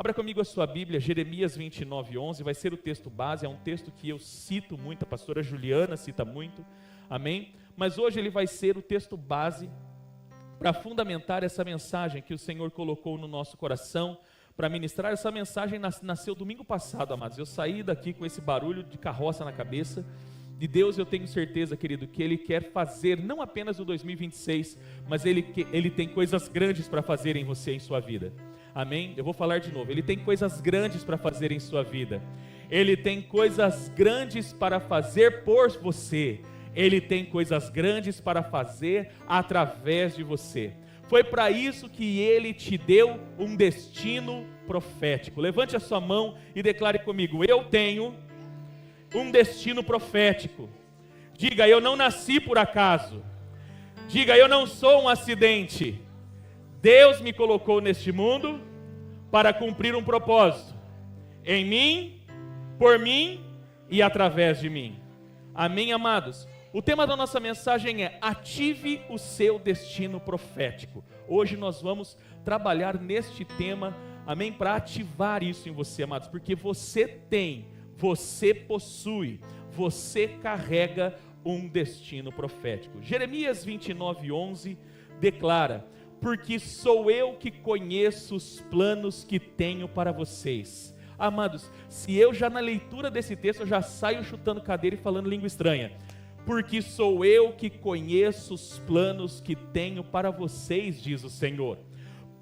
Abra comigo a sua Bíblia, Jeremias 29:11, vai ser o texto base, é um texto que eu cito muito, a pastora Juliana cita muito, amém? Mas hoje ele vai ser o texto base para fundamentar essa mensagem que o Senhor colocou no nosso coração, para ministrar. Essa mensagem nasceu domingo passado, amados. Eu saí daqui com esse barulho de carroça na cabeça. De Deus eu tenho certeza, querido, que Ele quer fazer não apenas o 2026, mas Ele tem coisas grandes para fazer em você, em sua vida. Amém? Eu vou falar de novo. Ele tem coisas grandes para fazer em sua vida. Ele tem coisas grandes para fazer por você. Ele tem coisas grandes para fazer através de você. Foi para isso que Ele te deu um destino profético. Levante a sua mão e declare comigo: eu tenho um destino profético. Diga: eu não nasci por acaso. Diga: eu não sou um acidente. Deus me colocou neste mundo para cumprir um propósito, em mim, por mim e através de mim. Amém, amados? O tema da nossa mensagem é: ative o seu destino profético. Hoje nós vamos trabalhar neste tema, amém, para ativar isso em você, amados, porque você tem, você possui, você carrega um destino profético. Jeremias 29:11 declara: porque sou eu que conheço os planos que tenho para vocês. Amados, se eu já na leitura desse texto eu já saio chutando cadeira e falando língua estranha, porque sou eu que conheço os planos que tenho para vocês, diz o Senhor,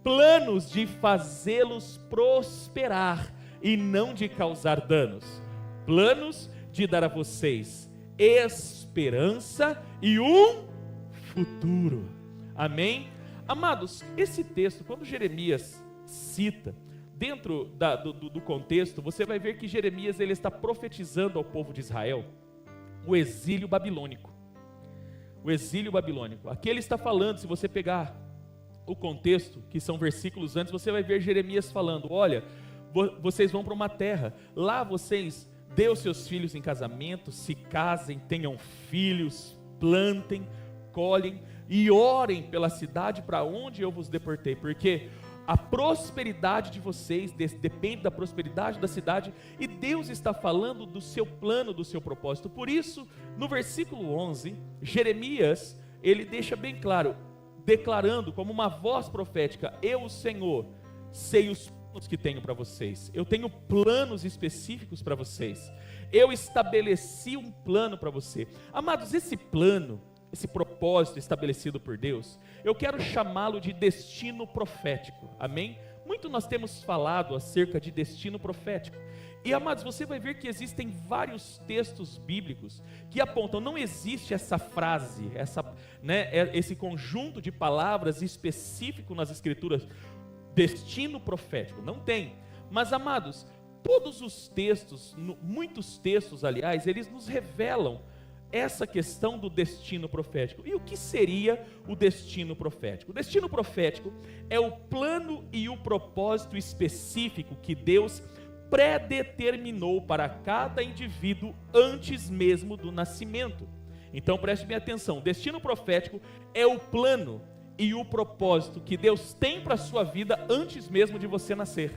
planos de fazê-los prosperar e não de causar danos, planos de dar a vocês esperança e um futuro. Amém? Amados, esse texto, quando Jeremias cita, dentro do contexto, você vai ver que Jeremias ele está profetizando ao povo de Israel o exílio babilônico. O exílio babilônico. Aqui ele está falando, se você pegar o contexto, que são versículos antes, você vai ver Jeremias falando: olha, vocês vão para uma terra, lá vocês dê os seus filhos em casamento, se casem, tenham filhos, plantem, colhem e orem pela cidade para onde eu vos deportei, porque a prosperidade de vocês depende da prosperidade da cidade, e Deus está falando do seu plano, do seu propósito. Por isso, no versículo 11, Jeremias, ele deixa bem claro, declarando como uma voz profética: eu, o Senhor, sei os planos que tenho para vocês, eu tenho planos específicos para vocês, eu estabeleci um plano para você. Amados, esse plano, esse propósito estabelecido por Deus, eu quero chamá-lo de destino profético, amém? Muito nós temos falado acerca de destino profético, e amados, você vai ver que existem vários textos bíblicos que apontam, não existe essa frase, esse conjunto de palavras específico nas escrituras, destino profético, não tem. Mas amados, todos os textos, muitos textos aliás, eles nos revelam essa questão do destino profético. E o que seria o destino profético? O destino profético é o plano e o propósito específico que Deus predeterminou para cada indivíduo antes mesmo do nascimento. Então preste bem atenção, o destino profético é o plano e o propósito que Deus tem para a sua vida antes mesmo de você nascer.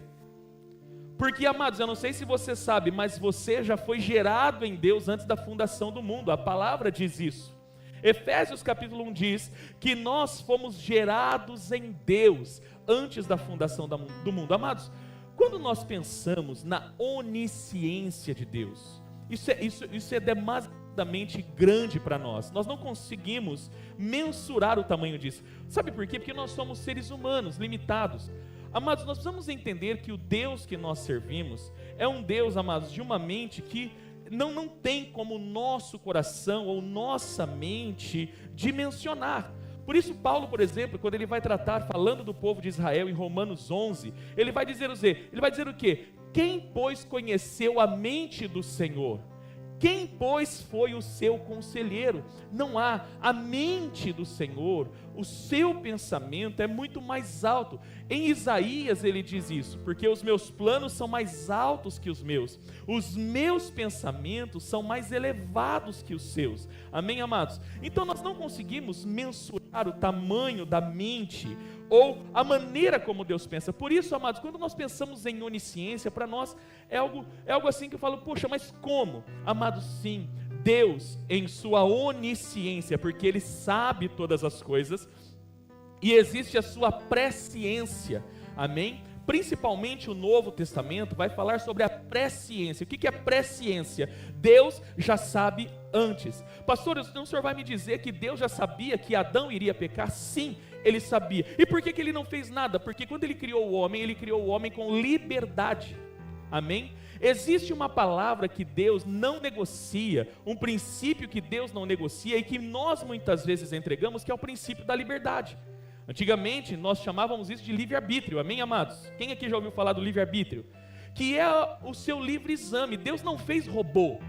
Porque, amados, eu não sei se você sabe, mas você já foi gerado em Deus antes da fundação do mundo. A palavra diz isso. Efésios capítulo 1 diz que nós fomos gerados em Deus antes da fundação do mundo. Amados, quando nós pensamos na onisciência de Deus, isso é demasiadamente grande para nós. Nós não conseguimos mensurar o tamanho disso. Sabe por quê? Porque nós somos seres humanos, limitados. Amados, nós precisamos entender que o Deus que nós servimos é um Deus, amados, de uma mente que não tem como nosso coração ou nossa mente dimensionar. Por isso Paulo, por exemplo, quando ele vai tratar, falando do povo de Israel em Romanos 11, ele vai dizer o quê? Quem, pois, conheceu a mente do Senhor? Quem, pois, foi o seu conselheiro? Não há. A mente do Senhor, o seu pensamento é muito mais alto. Em Isaías ele diz isso: porque os meus planos são mais altos que os meus pensamentos são mais elevados que os seus. Amém, amados? Então nós não conseguimos mensurar o tamanho da mente ou a maneira como Deus pensa. Por isso, amados, quando nós pensamos em onisciência, para nós é algo assim que eu falo, poxa, mas como? Amados, sim, Deus em sua onisciência, porque Ele sabe todas as coisas, e existe a sua presciência, amém? Principalmente o Novo Testamento vai falar sobre a presciência. O que é presciência? Deus já sabe antes. Pastor, o senhor vai me dizer que Deus já sabia que Adão iria pecar? Sim, Ele sabia. E por que Ele não fez nada? Porque quando Ele criou o homem com liberdade, amém? Existe uma palavra que Deus não negocia, um princípio que Deus não negocia e que nós muitas vezes entregamos, que é o princípio da liberdade. Antigamente nós chamávamos isso de livre-arbítrio, amém, amados? Quem aqui já ouviu falar do livre-arbítrio? Que é o seu livre exame. Deus não fez robô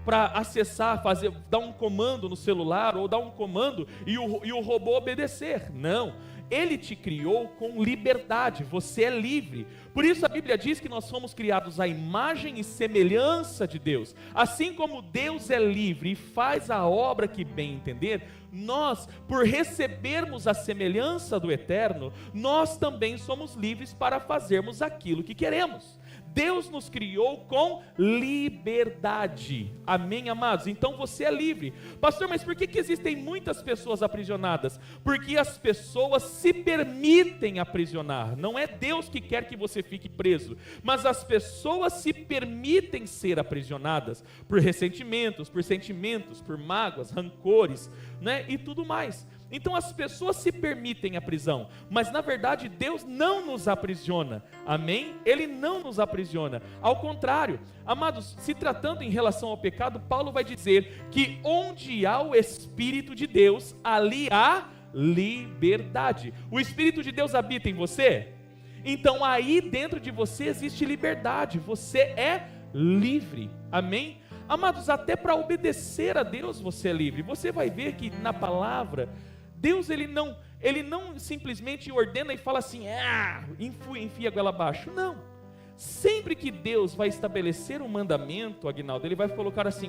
para acessar, dar um comando no celular ou dar um comando e o robô obedecer. Não, Ele te criou com liberdade, você é livre. Por isso a Bíblia diz que nós fomos criados à imagem e semelhança de Deus. Assim como Deus é livre e faz a obra que bem entender, nós, por recebermos a semelhança do Eterno, nós também somos livres para fazermos aquilo que queremos. Deus nos criou com liberdade, amém, amados? Então você é livre. Pastor, mas por que existem muitas pessoas aprisionadas? Porque as pessoas se permitem aprisionar. Não é Deus que quer que você fique preso, mas as pessoas se permitem ser aprisionadas por ressentimentos, por sentimentos, por mágoas, rancores, né? E tudo mais. Então as pessoas se permitem a prisão, mas na verdade Deus não nos aprisiona, amém? Ele não nos aprisiona, ao contrário, amados, se tratando em relação ao pecado, Paulo vai dizer que onde há o Espírito de Deus, ali há liberdade. O Espírito de Deus habita em você? Então aí dentro de você existe liberdade, você é livre, amém? Amados, até para obedecer a Deus você é livre. Você vai ver que na palavra Deus ele não simplesmente ordena e fala assim, enfia a goela abaixo. Não. Sempre que Deus vai estabelecer um mandamento, Aguinaldo, Ele vai colocar assim,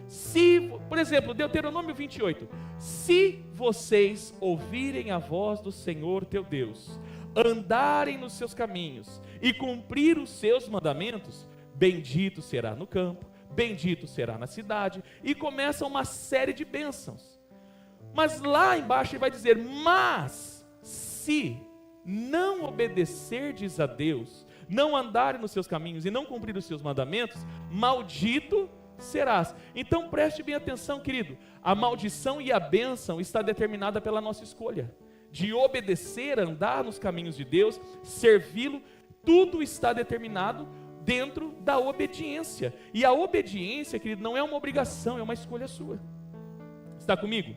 se, por exemplo, Deuteronômio 28, se vocês ouvirem a voz do Senhor teu Deus, andarem nos seus caminhos e cumprir os seus mandamentos, bendito será no campo, bendito será na cidade, e começa uma série de bênçãos. Mas lá embaixo ele vai dizer, mas se não obedecerdes a Deus, não andarem nos seus caminhos e não cumprir os seus mandamentos, maldito serás. Então preste bem atenção, querido, a maldição e a bênção está determinada pela nossa escolha, de obedecer, andar nos caminhos de Deus, servi-lo, tudo está determinado dentro da obediência. E a obediência, querido, não é uma obrigação, é uma escolha sua. Está comigo?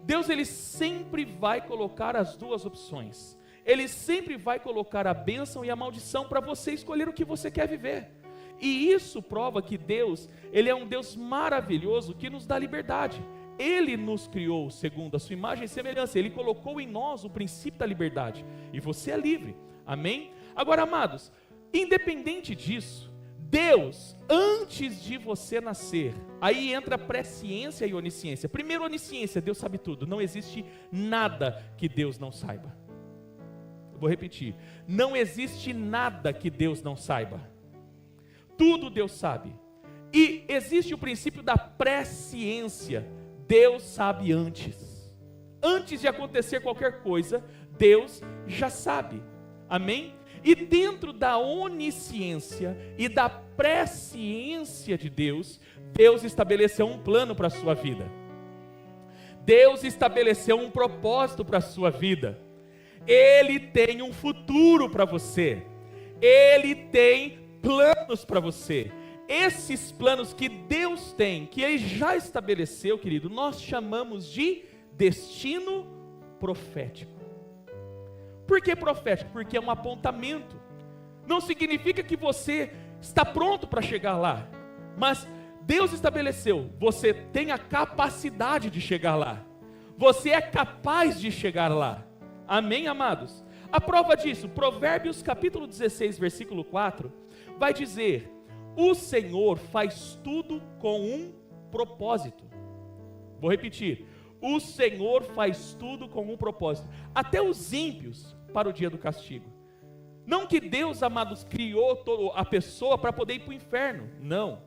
Deus ele sempre vai colocar as duas opções. Ele sempre vai colocar a bênção e a maldição para você escolher o que você quer viver. E isso prova que Deus, Ele é um Deus maravilhoso que nos dá liberdade. Ele nos criou segundo a sua imagem e semelhança. Ele colocou em nós o princípio da liberdade. E você é livre. Amém? Agora, amados, independente disso, Deus, antes de você nascer, aí entra a presciência e onisciência. Primeiro, onisciência, Deus sabe tudo. Não existe nada que Deus não saiba. Vou repetir, não existe nada que Deus não saiba. Tudo Deus sabe. E existe o princípio da presciência. Deus sabe antes. Antes de acontecer qualquer coisa, Deus já sabe. Amém? E dentro da onisciência e da presciência de Deus, Deus estabeleceu um plano para a sua vida. Deus estabeleceu um propósito para a sua vida. Ele tem um futuro para você. Ele tem planos para você. Esses planos que Deus tem, que Ele já estabeleceu, querido, nós chamamos de destino profético. Por que profético? Porque é um apontamento. Não significa que você está pronto para chegar lá, mas Deus estabeleceu, você tem a capacidade de chegar lá. Você é capaz de chegar lá. Amém, amados? A prova disso, Provérbios capítulo 16, versículo 4, vai dizer: o Senhor faz tudo com um propósito. Vou repetir. O Senhor faz tudo com um propósito, até os ímpios para o dia do castigo. Não que Deus, amados, criou a pessoa para poder ir para o inferno. Não,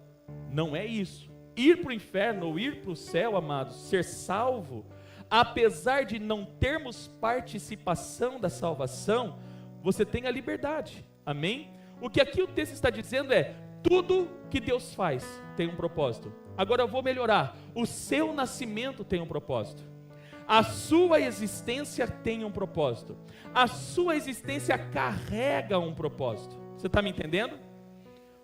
não é isso. Ir para o inferno ou ir para o céu, amados, ser salvo, apesar de não termos participação da salvação, você tem a liberdade. Amém? O que aqui o texto está dizendo é: tudo que Deus faz tem um propósito. Agora eu vou melhorar. O seu nascimento tem um propósito. A sua existência tem um propósito. A sua existência carrega um propósito. Você está me entendendo?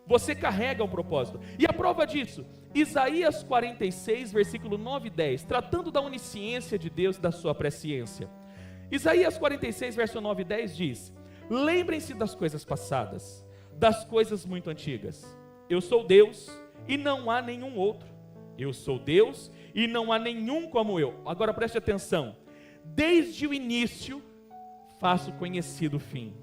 Você carrega um propósito. E a prova disso, Isaías 46, versículo 9 e 10, tratando da onisciência de Deus e da sua presciência. Isaías 46, verso 9 e 10 diz: lembrem-se das coisas passadas, das coisas muito antigas. Eu sou Deus e não há nenhum outro. Eu sou Deus e não há nenhum como eu. Agora preste atenção. Desde o início faço conhecido o fim.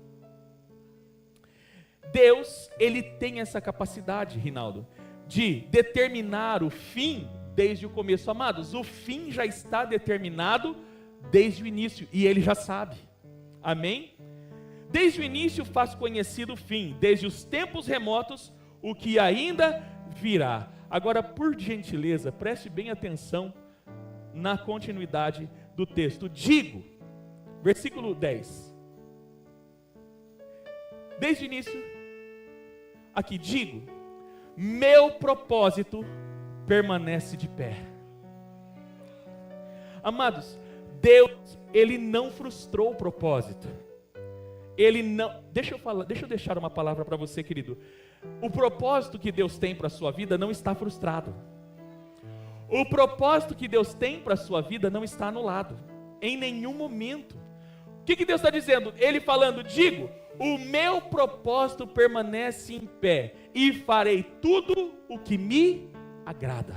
Deus, ele tem essa capacidade, Rinaldo, de determinar o fim desde o começo. Amados, o fim já está determinado desde o início e ele já sabe. Amém? Desde o início faço conhecido o fim, desde os tempos remotos o que ainda virá. Agora, por gentileza, preste bem atenção na continuidade do texto. Digo, versículo 10. Desde o início, aqui digo, meu propósito permanece de pé. Amados, Deus, ele não frustrou o propósito. Ele não, deixa eu deixar uma palavra para você, querido. O propósito que Deus tem para a sua vida não está frustrado. O propósito que Deus tem para a sua vida não está anulado, em nenhum momento. O que Deus está dizendo? Ele falando, digo, o meu propósito permanece em pé, e farei tudo o que me agrada.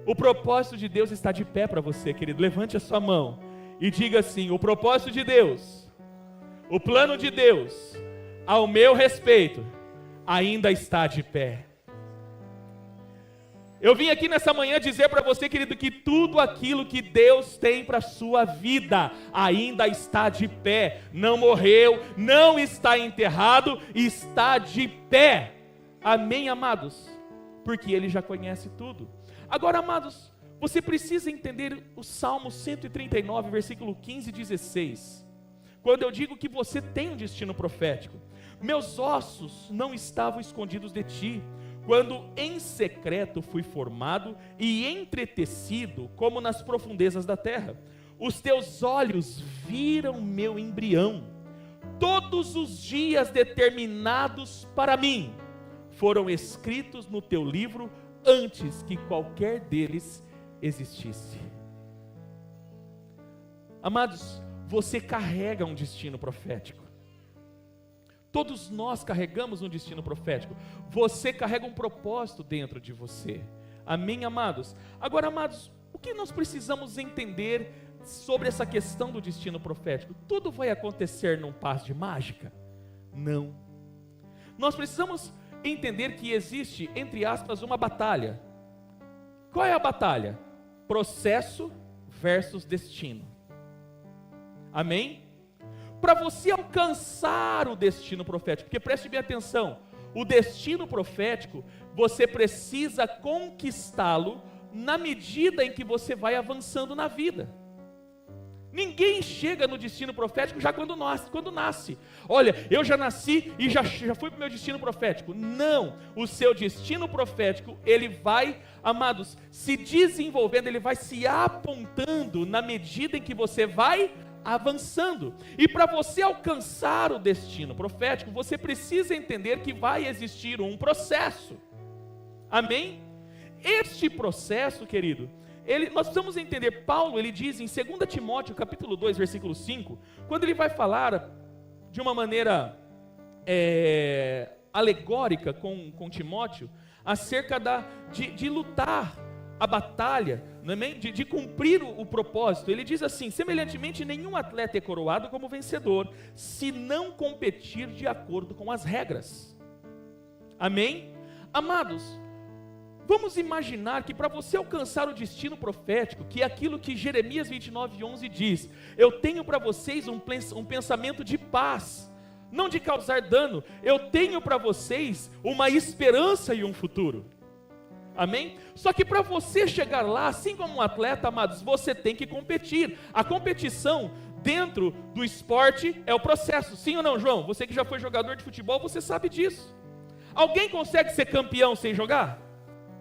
O propósito de Deus está de pé para você, querido. Levante a sua mão e diga assim: o propósito de Deus, o plano de Deus, ao meu respeito, ainda está de pé. Eu vim aqui nessa manhã dizer para você, querido, que tudo aquilo que Deus tem para a sua vida ainda está de pé, não morreu, não está enterrado, está de pé. Amém, amados? Porque Ele já conhece tudo. Agora, amados, você precisa entender o Salmo 139, versículo 15 e 16. Quando eu digo que você tem um destino profético: meus ossos não estavam escondidos de ti, quando em secreto fui formado e entretecido como nas profundezas da terra. Os teus olhos viram meu embrião. Todos os dias determinados para mim foram escritos no teu livro antes que qualquer deles existisse. Amados, você carrega um destino profético. Todos nós carregamos um destino profético. Você carrega um propósito dentro de você. Amém, amados? Agora, amados, o que nós precisamos entender sobre essa questão do destino profético? Tudo vai acontecer num passe de mágica? Não. Nós precisamos entender que existe, entre aspas, uma batalha. Qual é a batalha? Processo versus destino. Amém? Para você alcançar o destino profético, porque preste bem atenção, o destino profético, você precisa conquistá-lo na medida em que você vai avançando na vida. Ninguém chega no destino profético já quando nasce. Olha, eu já nasci e já fui para o meu destino profético. Não, o seu destino profético, ele vai, amados, se desenvolvendo, ele vai se apontando na medida em que você vai avançando. E para você alcançar o destino profético, você precisa entender que vai existir um processo. Amém? Este processo, querido, nós precisamos entender. Paulo, ele diz em 2 Timóteo, capítulo 2, versículo 5, quando ele vai falar de uma maneira alegórica com Timóteo, acerca de lutar a batalha, de cumprir o propósito. Ele diz assim: semelhantemente, nenhum atleta é coroado como vencedor, se não competir de acordo com as regras. Amém? Amados, Vamos imaginar que para você alcançar o destino profético, que é aquilo que Jeremias 29:11 diz, eu tenho para vocês um pensamento de paz, não de causar dano, eu tenho para vocês uma esperança e um futuro. Amém? Só que para você chegar lá, assim como um atleta, amados, você tem que competir. A competição dentro do esporte é o processo, sim ou não, João? Você que já foi jogador de futebol, você sabe disso. Alguém consegue ser campeão sem jogar?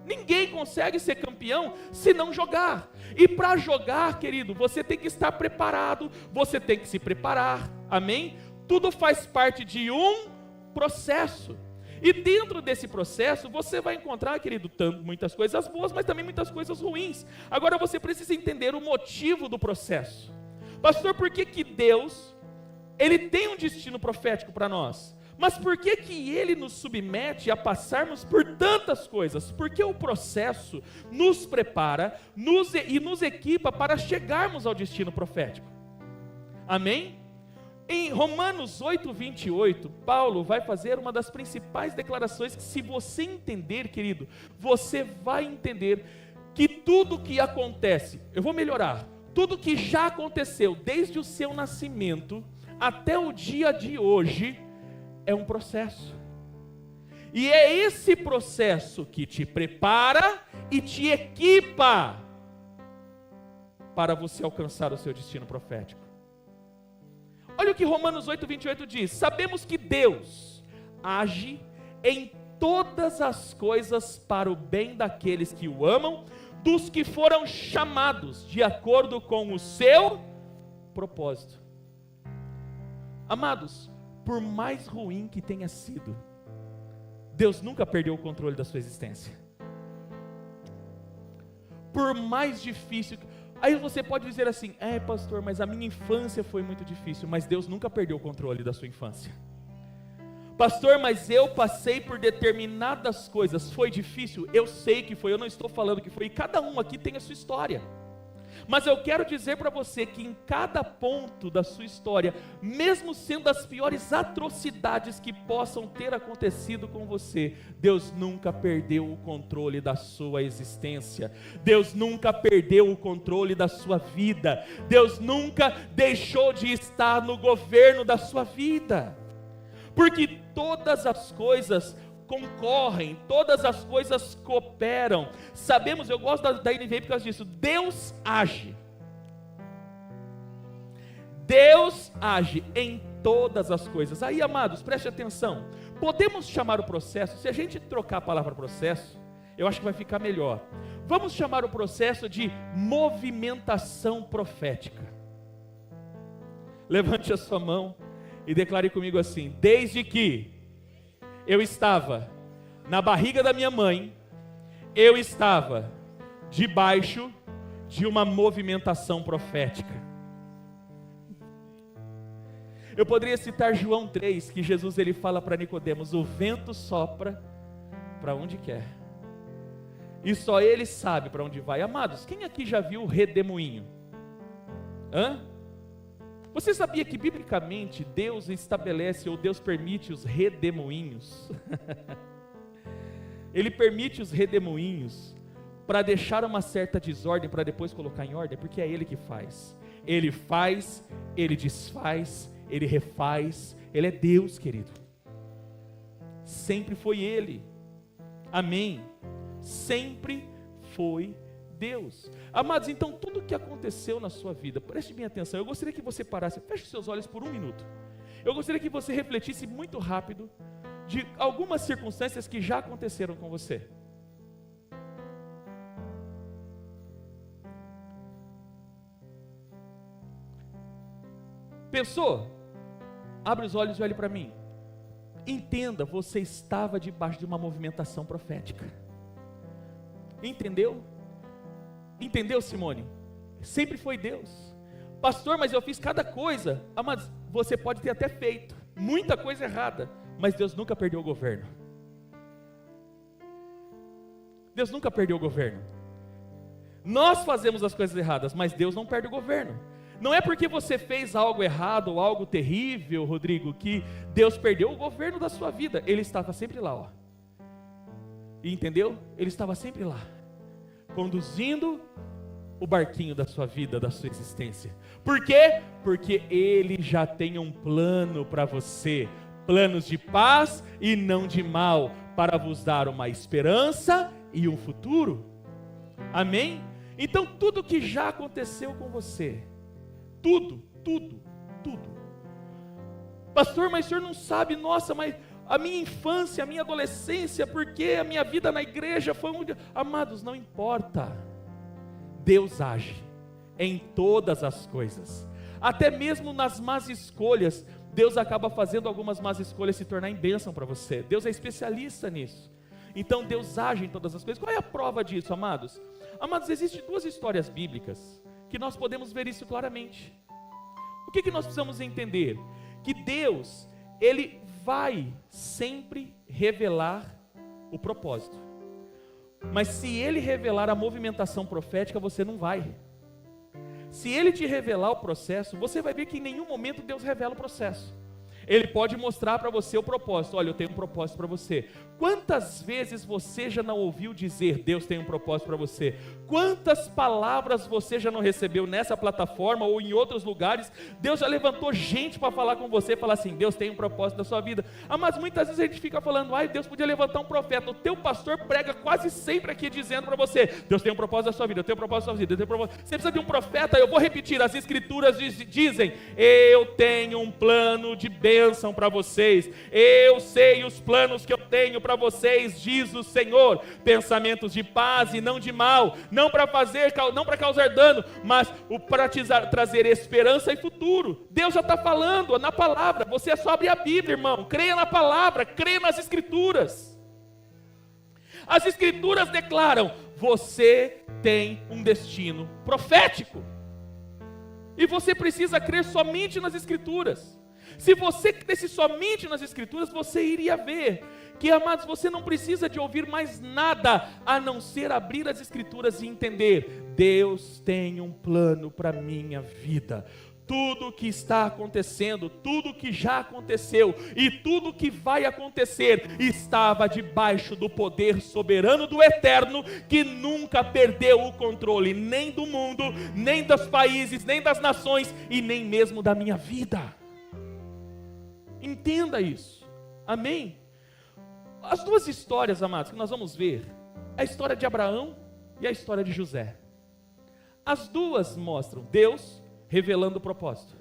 Ninguém consegue ser campeão se não jogar. E para jogar, querido, você tem que estar preparado, você tem que se preparar, amém? Tudo faz parte de um processo. E dentro desse processo, você vai encontrar, querido, muitas coisas boas, mas também muitas coisas ruins. Agora você precisa entender o motivo do processo. Pastor, por que Deus, Ele tem um destino profético para nós? Mas por que Ele nos submete a passarmos por tantas coisas? Porque o processo nos prepara e nos equipa para chegarmos ao destino profético. Amém? Em Romanos 8:28, Paulo vai fazer uma das principais declarações que, se você entender, querido, você vai entender que tudo que acontece, eu vou melhorar, tudo que já aconteceu desde o seu nascimento até o dia de hoje, é um processo. E é esse processo que te prepara e te equipa para você alcançar o seu destino profético. Olha o que Romanos 8:28 diz: sabemos que Deus age em todas as coisas para o bem daqueles que o amam, dos que foram chamados de acordo com o seu propósito. Amados, por mais ruim que tenha sido, Deus nunca perdeu o controle da sua existência. Por mais difícil, aí você pode dizer assim, pastor, mas a minha infância foi muito difícil, mas Deus nunca perdeu o controle da sua infância. Pastor, mas eu passei por determinadas coisas, foi difícil? Eu sei que foi, eu não estou falando que foi, e cada um aqui tem a sua história. Mas eu quero dizer para você que em cada ponto da sua história, mesmo sendo as piores atrocidades que possam ter acontecido com você, Deus nunca perdeu o controle da sua existência. Deus nunca perdeu o controle da sua vida. Deus nunca deixou de estar no governo da sua vida. Porque todas as coisas concorrem, todas as coisas cooperam. Sabemos, eu gosto da NVI por causa disso, Deus age. Deus age em todas as coisas. Aí, amados, preste atenção. Podemos chamar o processo, se a gente trocar a palavra processo, eu acho que vai ficar melhor. Vamos chamar o processo de movimentação profética. Levante a sua mão e declare comigo assim: desde que eu estava na barriga da minha mãe, eu estava debaixo de uma movimentação profética. Eu poderia citar João 3, que Jesus ele fala para Nicodemos: o vento sopra para onde quer, e só ele sabe para onde vai. Amados, quem aqui já viu o redemoinho? Você sabia que biblicamente Deus estabelece, ou Deus permite os redemoinhos? Ele permite os redemoinhos para deixar uma certa desordem, para depois colocar em ordem, porque é Ele que faz. Ele faz, Ele desfaz, Ele refaz. Ele é Deus, querido. Sempre foi Ele. Amém. Sempre foi Deus. Amados, então tudo o que aconteceu na sua vida, preste bem atenção, eu gostaria que você parasse, feche seus olhos por um minuto. Eu gostaria que você refletisse muito rápido de algumas circunstâncias que já aconteceram com você. Pensou? Abre os olhos e olhe para mim. Entenda, você estava debaixo de uma movimentação profética. Entendeu? Entendeu, Simone? Sempre foi Deus. Pastor, mas eu fiz cada coisa. Mas você pode ter até feito muita coisa errada, mas Deus nunca perdeu o governo. Deus nunca perdeu o governo. Nós fazemos as coisas erradas, mas Deus não perde o governo. Não é porque você fez algo errado ou algo terrível, Rodrigo, que Deus perdeu o governo da sua vida. Ele estava sempre lá, entendeu? Ele estava sempre lá, conduzindo o barquinho da sua vida, da sua existência. Por quê? Porque Ele já tem um plano para você, planos de paz e não de mal, para vos dar uma esperança e um futuro. Amém? Então tudo que já aconteceu com você, tudo. Pastor, mas o senhor não sabe, nossa, mas a minha infância, a minha adolescência, porque a minha vida na igreja foi um... Amados, não importa. Deus age em todas as coisas, até mesmo nas más escolhas. Deus acaba fazendo algumas más escolhas se tornar em bênção para você. Deus é especialista nisso. Então Deus age em todas as coisas. Qual é a prova disso, amados? Amados, existem duas histórias bíblicas que nós podemos ver isso claramente. O que nós precisamos entender? Que Deus, Ele vai sempre revelar o propósito. Mas se Ele revelar a movimentação profética, você não vai. Se Ele te revelar o processo, você vai ver que em nenhum momento Deus revela o processo. Ele pode mostrar para você o propósito. Olha, eu tenho um propósito para você. Quantas vezes você já não ouviu dizer, Deus tem um propósito para você? Quantas palavras você já não recebeu nessa plataforma ou em outros lugares? Deus já levantou gente para falar com você, falar assim, Deus tem um propósito na sua vida. Mas muitas vezes a gente fica falando, Deus podia levantar um profeta. O teu pastor prega quase sempre aqui dizendo para você, Deus tem um propósito na sua vida, eu tenho um propósito na sua vida, eu tenho um propósito. Você precisa de um profeta. Eu vou repetir, as escrituras dizem, eu tenho um plano de bênção para vocês, eu sei os planos que eu tenho para vocês, diz o Senhor, pensamentos de paz e não de mal, não para causar dano, mas para trazer esperança e futuro. Deus já está falando na palavra. Você é só abrir a Bíblia, irmão, creia na palavra, creia nas escrituras. As escrituras declaram, você tem um destino profético, e você precisa crer somente nas escrituras. Se você cresce somente nas escrituras, você iria ver que, amados, você não precisa de ouvir mais nada, a não ser abrir as escrituras e entender, Deus tem um plano para a minha vida. Tudo que está acontecendo, tudo que já aconteceu e tudo que vai acontecer, estava debaixo do poder soberano do Eterno, que nunca perdeu o controle, nem do mundo, nem dos países, nem das nações e nem mesmo da minha vida. Entenda isso, amém? As duas histórias, amados, que nós vamos ver, a história de Abraão e a história de José. As duas mostram Deus revelando o propósito,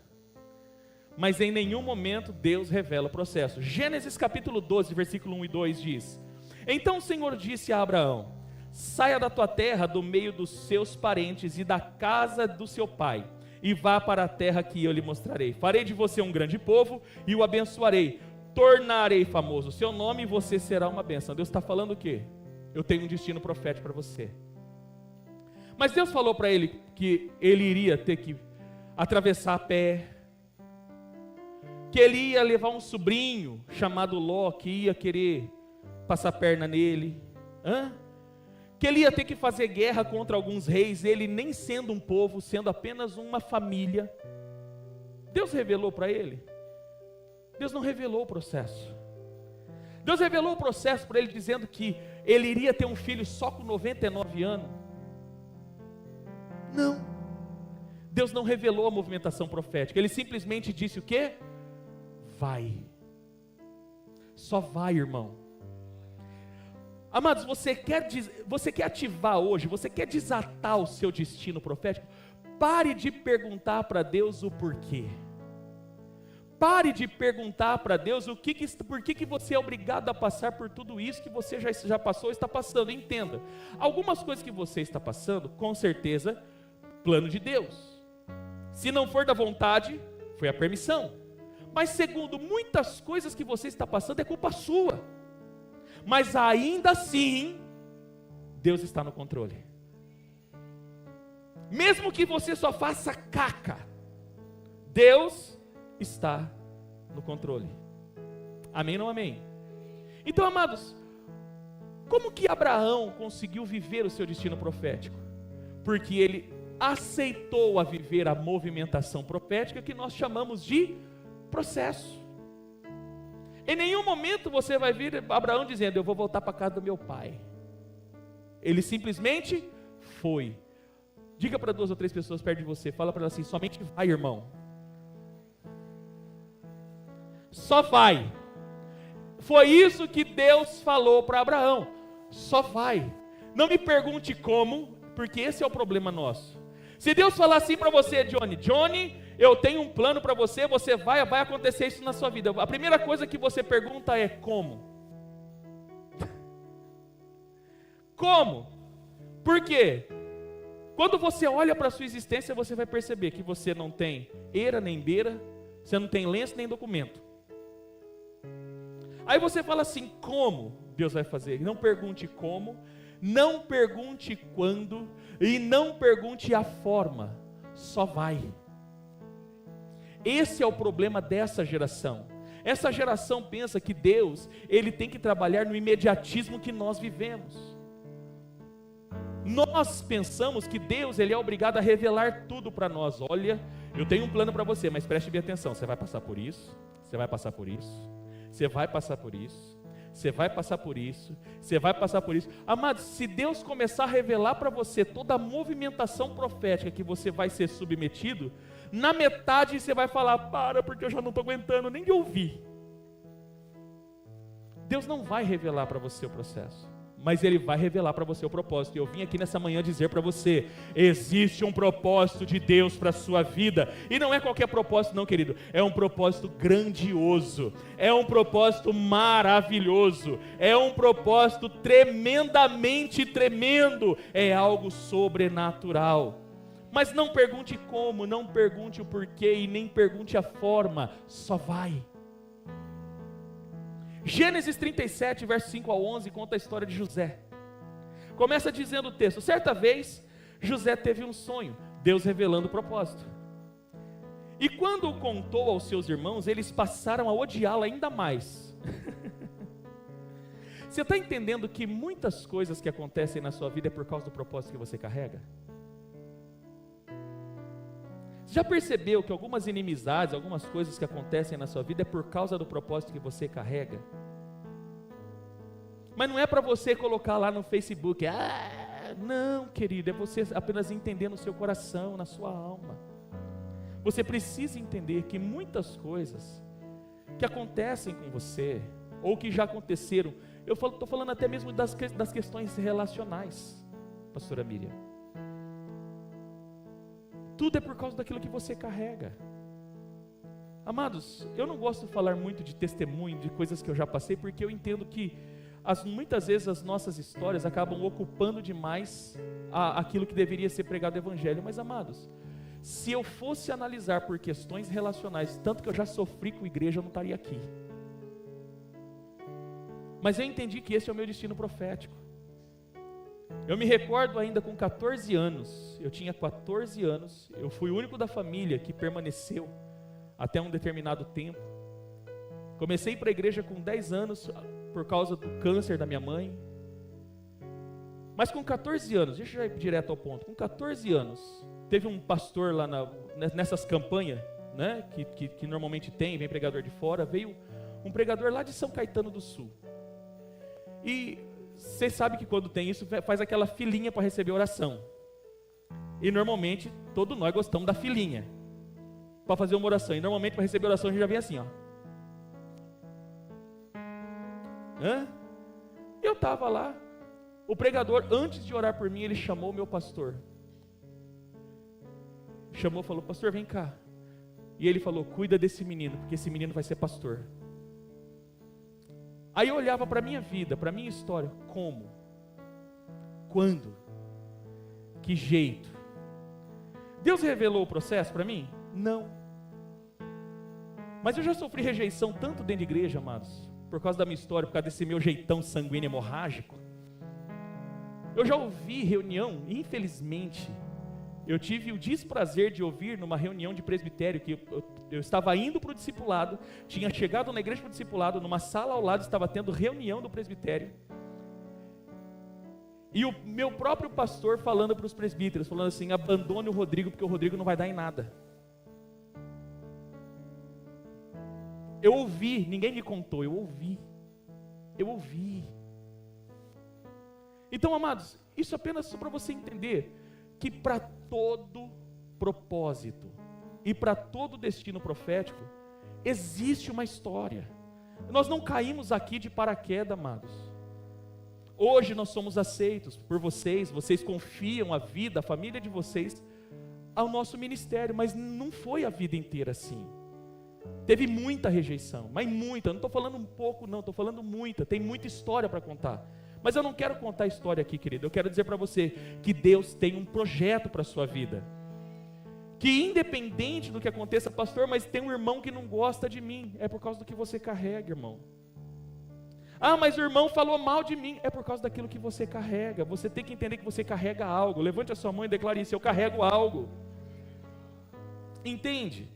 mas em nenhum momento Deus revela o processo. Gênesis capítulo 12, versículo 1 e 2 diz, então o Senhor disse a Abraão, saia da tua terra, do meio dos seus parentes e da casa do seu pai, e vá para a terra que eu lhe mostrarei. Farei de você um grande povo e o abençoarei. Tornarei famoso o seu nome e você será uma bênção. Deus está falando o quê? Eu tenho um destino profético para você. Mas Deus falou para ele que ele iria ter que atravessar a pé, que ele ia levar um sobrinho chamado Ló, que ia querer passar a perna nele, que ele ia ter que fazer guerra contra alguns reis, ele nem sendo um povo, sendo apenas uma família. Deus revelou para ele? Deus não revelou o processo. Deus revelou o processo para ele dizendo que ele iria ter um filho só com 99 anos? Não. Deus não revelou a movimentação profética, Ele simplesmente disse o quê? Vai. Só vai, irmão. Amados, você quer ativar hoje, você quer desatar o seu destino profético? Pare de perguntar para Deus o porquê. Pare de perguntar para Deus por que você é obrigado a passar por tudo isso que você já passou ou está passando. Entenda, algumas coisas que você está passando, com certeza, plano de Deus. Se não for da vontade, foi a permissão. Mas segundo, muitas coisas que você está passando é culpa sua. Mas ainda assim, Deus está no controle. Mesmo que você só faça caca, Deus está no controle. Amém ou não amém? Então, amados, como que Abraão conseguiu viver o seu destino profético? Porque ele aceitou a viver a movimentação profética que nós chamamos de processo. Em nenhum momento você vai vir Abraão dizendo, eu vou voltar para a casa do meu pai. Ele simplesmente foi. Diga para 2 ou 3 pessoas perto de você, fala para elas assim, somente vai, irmão. Só vai. Foi isso que Deus falou para Abraão. Só vai. Não me pergunte como, porque esse é o problema nosso. Se Deus falar assim para você, Johnny, eu tenho um plano para você, você vai acontecer isso na sua vida. A primeira coisa que você pergunta é como? Como? Por quê? Quando você olha para a sua existência, você vai perceber que você não tem eira nem beira, você não tem lenço nem documento. Aí você fala assim, como Deus vai fazer? Não pergunte como, não pergunte quando e não pergunte a forma, só vai. Esse é o problema dessa geração. Essa geração pensa que Deus, Ele tem que trabalhar no imediatismo que nós vivemos. Nós pensamos que Deus, Ele é obrigado a revelar tudo para nós. Olha, eu tenho um plano para você, mas preste bem atenção, você vai passar por isso, você vai passar por isso, você vai passar por isso, você vai passar por isso, você vai passar por isso. Amados, se Deus começar a revelar para você toda a movimentação profética que você vai ser submetido, na metade você vai falar, porque eu já não estou aguentando nem de ouvir. Deus não vai revelar para você o processo, mas Ele vai revelar para você o propósito. E eu vim aqui nessa manhã dizer para você, existe um propósito de Deus para a sua vida, e não é qualquer propósito não, querido, é um propósito grandioso, é um propósito maravilhoso, é um propósito tremendamente tremendo, é algo sobrenatural. Mas não pergunte como, não pergunte o porquê e nem pergunte a forma, só vai. Gênesis 37, verso 5 ao 11, conta a história de José. Começa dizendo o texto, certa vez, José teve um sonho, Deus revelando o propósito. E quando o contou aos seus irmãos, eles passaram a odiá-lo ainda mais. Você está entendendo que muitas coisas que acontecem na sua vida é por causa do propósito que você carrega? Você já percebeu que algumas inimizades, algumas coisas que acontecem na sua vida é por causa do propósito que você carrega? Mas não é para você colocar lá no Facebook, não, querido, é você apenas entender no seu coração, na sua alma. Você precisa entender que muitas coisas que acontecem com você, ou que já aconteceram, eu estou falando até mesmo das questões relacionais, pastora Miriam. Tudo é por causa daquilo que você carrega. Amados, eu não gosto de falar muito de testemunho, de coisas que eu já passei, porque eu entendo que muitas vezes as nossas histórias acabam ocupando demais aquilo que deveria ser pregado o evangelho. Mas amados, se eu fosse analisar por questões relacionais, tanto que eu já sofri com a igreja, eu não estaria aqui. Mas eu entendi que esse é o meu destino profético. Eu me recordo ainda com 14 anos, eu tinha 14 anos, eu fui o único da família que permaneceu até um determinado tempo. Comecei para a igreja com 10 anos por causa do câncer da minha mãe. Mas com 14 anos, deixa eu já ir direto ao ponto, com 14 anos, teve um pastor lá nessas campanhas, né, que normalmente vem pregador de fora, veio um pregador lá de São Caetano do Sul. E você sabe que quando tem isso, faz aquela filinha para receber oração. E normalmente, todos nós gostamos da filinha para fazer uma oração. E normalmente, para receber oração, a gente já vem assim, ó. Eu estava lá. O pregador, antes de orar por mim, ele chamou o meu pastor. Chamou, falou, pastor, vem cá. E ele falou, cuida desse menino, porque esse menino vai ser pastor. Aí eu olhava para a minha vida, para a minha história, como? Quando? Que jeito? Deus revelou o processo para mim? Não. Mas eu já sofri rejeição tanto dentro de igreja, amados, por causa da minha história, por causa desse meu jeitão sanguíneo hemorrágico. Eu já ouvi reunião, infelizmente, eu tive o desprazer de ouvir numa reunião de presbitério, que eu estava indo para o discipulado, tinha chegado na igreja para o discipulado, numa sala ao lado estava tendo reunião do presbitério, e o meu próprio pastor falando para os presbíteros, falando assim, abandone o Rodrigo, porque o Rodrigo não vai dar em nada. Eu ouvi, ninguém me contou, eu ouvi. Então, amados, isso apenas só para você entender que para todo propósito e para todo destino profético existe uma história. Nós não caímos aqui de paraquedas, amados. Hoje nós somos aceitos por vocês, vocês confiam a vida, a família de vocês ao nosso ministério, mas não foi a vida inteira assim. Teve muita rejeição, mas muita, não estou falando um pouco não, estou falando muita, tem muita história para contar. Mas eu não quero contar a história aqui, querido, eu quero dizer para você que Deus tem um projeto para a sua vida. Que independente do que aconteça, pastor, mas tem um irmão que não gosta de mim, é por causa do que você carrega, irmão. Ah, mas o irmão falou mal de mim, é por causa daquilo que você carrega. Você tem que entender que você carrega algo. Levante a sua mão e declare isso: eu carrego algo. Entende?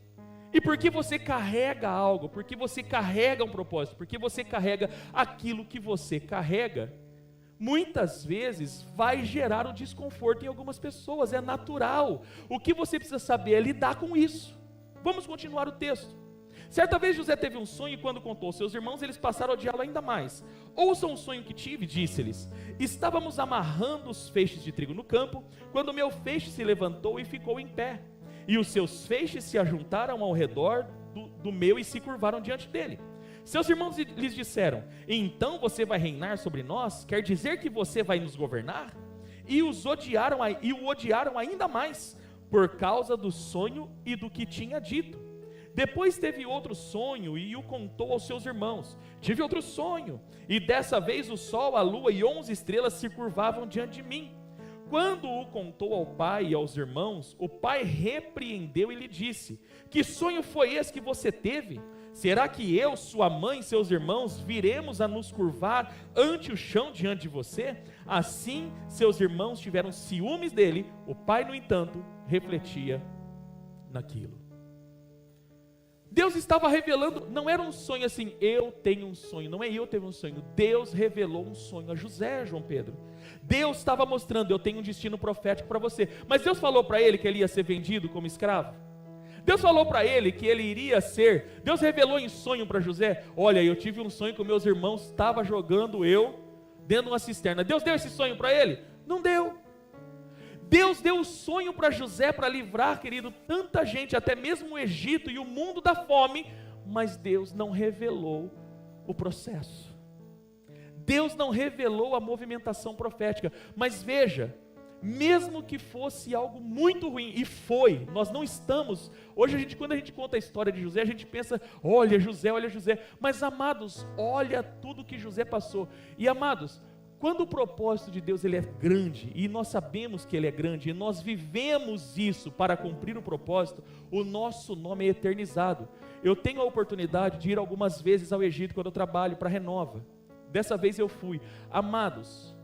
E por que você carrega algo? Porque você carrega um propósito, porque você carrega aquilo que você carrega, muitas vezes vai gerar um desconforto em algumas pessoas, é natural. O que você precisa saber é lidar com isso. Vamos continuar o texto. Certa vez José teve um sonho e quando contou aos seus irmãos, eles passaram a odiá-lo ainda mais. Ouçam o sonho que tive, disse-lhes. Estávamos amarrando os feixes de trigo no campo, quando o meu feixe se levantou e ficou em pé. E os seus feixes se ajuntaram ao redor do meu e se curvaram diante dele. Seus irmãos lhes disseram: então você vai reinar sobre nós? Quer dizer que você vai nos governar? E o odiaram ainda mais, por causa do sonho e do que tinha dito. Depois teve outro sonho e o contou aos seus irmãos. Tive outro sonho, e dessa vez o sol, a lua e 11 estrelas se curvavam diante de mim. Quando o contou ao pai e aos irmãos, o pai repreendeu e lhe disse: que sonho foi esse que você teve? Será que eu, sua mãe e seus irmãos viremos a nos curvar ante o chão diante de você? Assim seus irmãos tiveram ciúmes dele. O pai, no entanto, refletia naquilo. Deus estava revelando, não era um sonho assim, eu tenho um sonho, não é eu tenho um sonho. Deus revelou um sonho a José, João Pedro. Deus estava mostrando, eu tenho um destino profético para você. Mas Deus falou para ele que ele ia ser vendido como escravo? Deus falou para ele que ele iria ser, Deus revelou em sonho para José: olha, eu tive um sonho que meus irmãos estavam jogando eu dentro de uma cisterna. Deus deu esse sonho para ele? Não deu. Deus deu o sonho para José para livrar, querido, tanta gente, até mesmo o Egito e o mundo da fome, mas Deus não revelou o processo. Deus não revelou a movimentação profética. Mas veja, mesmo que fosse algo muito ruim, e foi, nós não estamos, hoje quando a gente conta a história de José, a gente pensa, olha José, mas amados, olha tudo que José passou. E amados, quando o propósito de Deus ele é grande, e nós sabemos que ele é grande, e nós vivemos isso para cumprir o propósito, o nosso nome é eternizado. Eu tenho a oportunidade de ir algumas vezes ao Egito quando eu trabalho para a Renova. Dessa vez eu fui. Amados,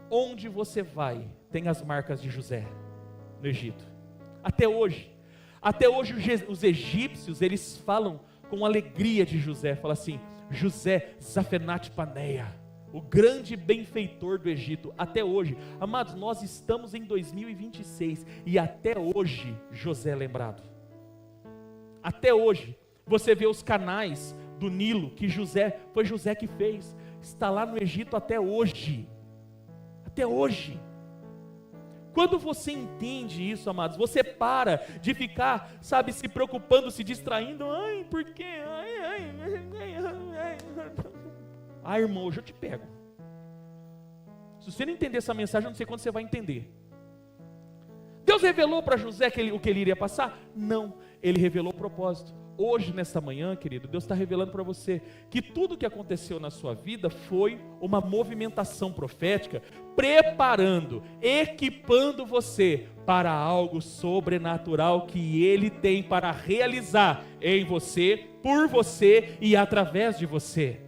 onde você vai, tem as marcas de José no Egito. Até hoje os egípcios, eles falam com alegria de José, falam assim: José Zafenat Paneia, o grande benfeitor do Egito. Até hoje, amados, nós estamos em 2026 e até hoje José é lembrado. Até hoje, você vê os canais do Nilo que foi José que fez, está lá no Egito até hoje. Até hoje. Quando você entende isso, amados, você para de ficar, sabe, se preocupando, se distraindo. Ai, por quê? Ai, irmão, hoje eu te pego. Se você não entender essa mensagem, eu não sei quando você vai entender. Deus revelou para José o que ele iria passar? Não, ele revelou o propósito. Hoje, nesta manhã, querido, Deus está revelando para você que tudo que aconteceu na sua vida foi uma movimentação profética, preparando, equipando você para algo sobrenatural que Ele tem para realizar em você, por você e através de você.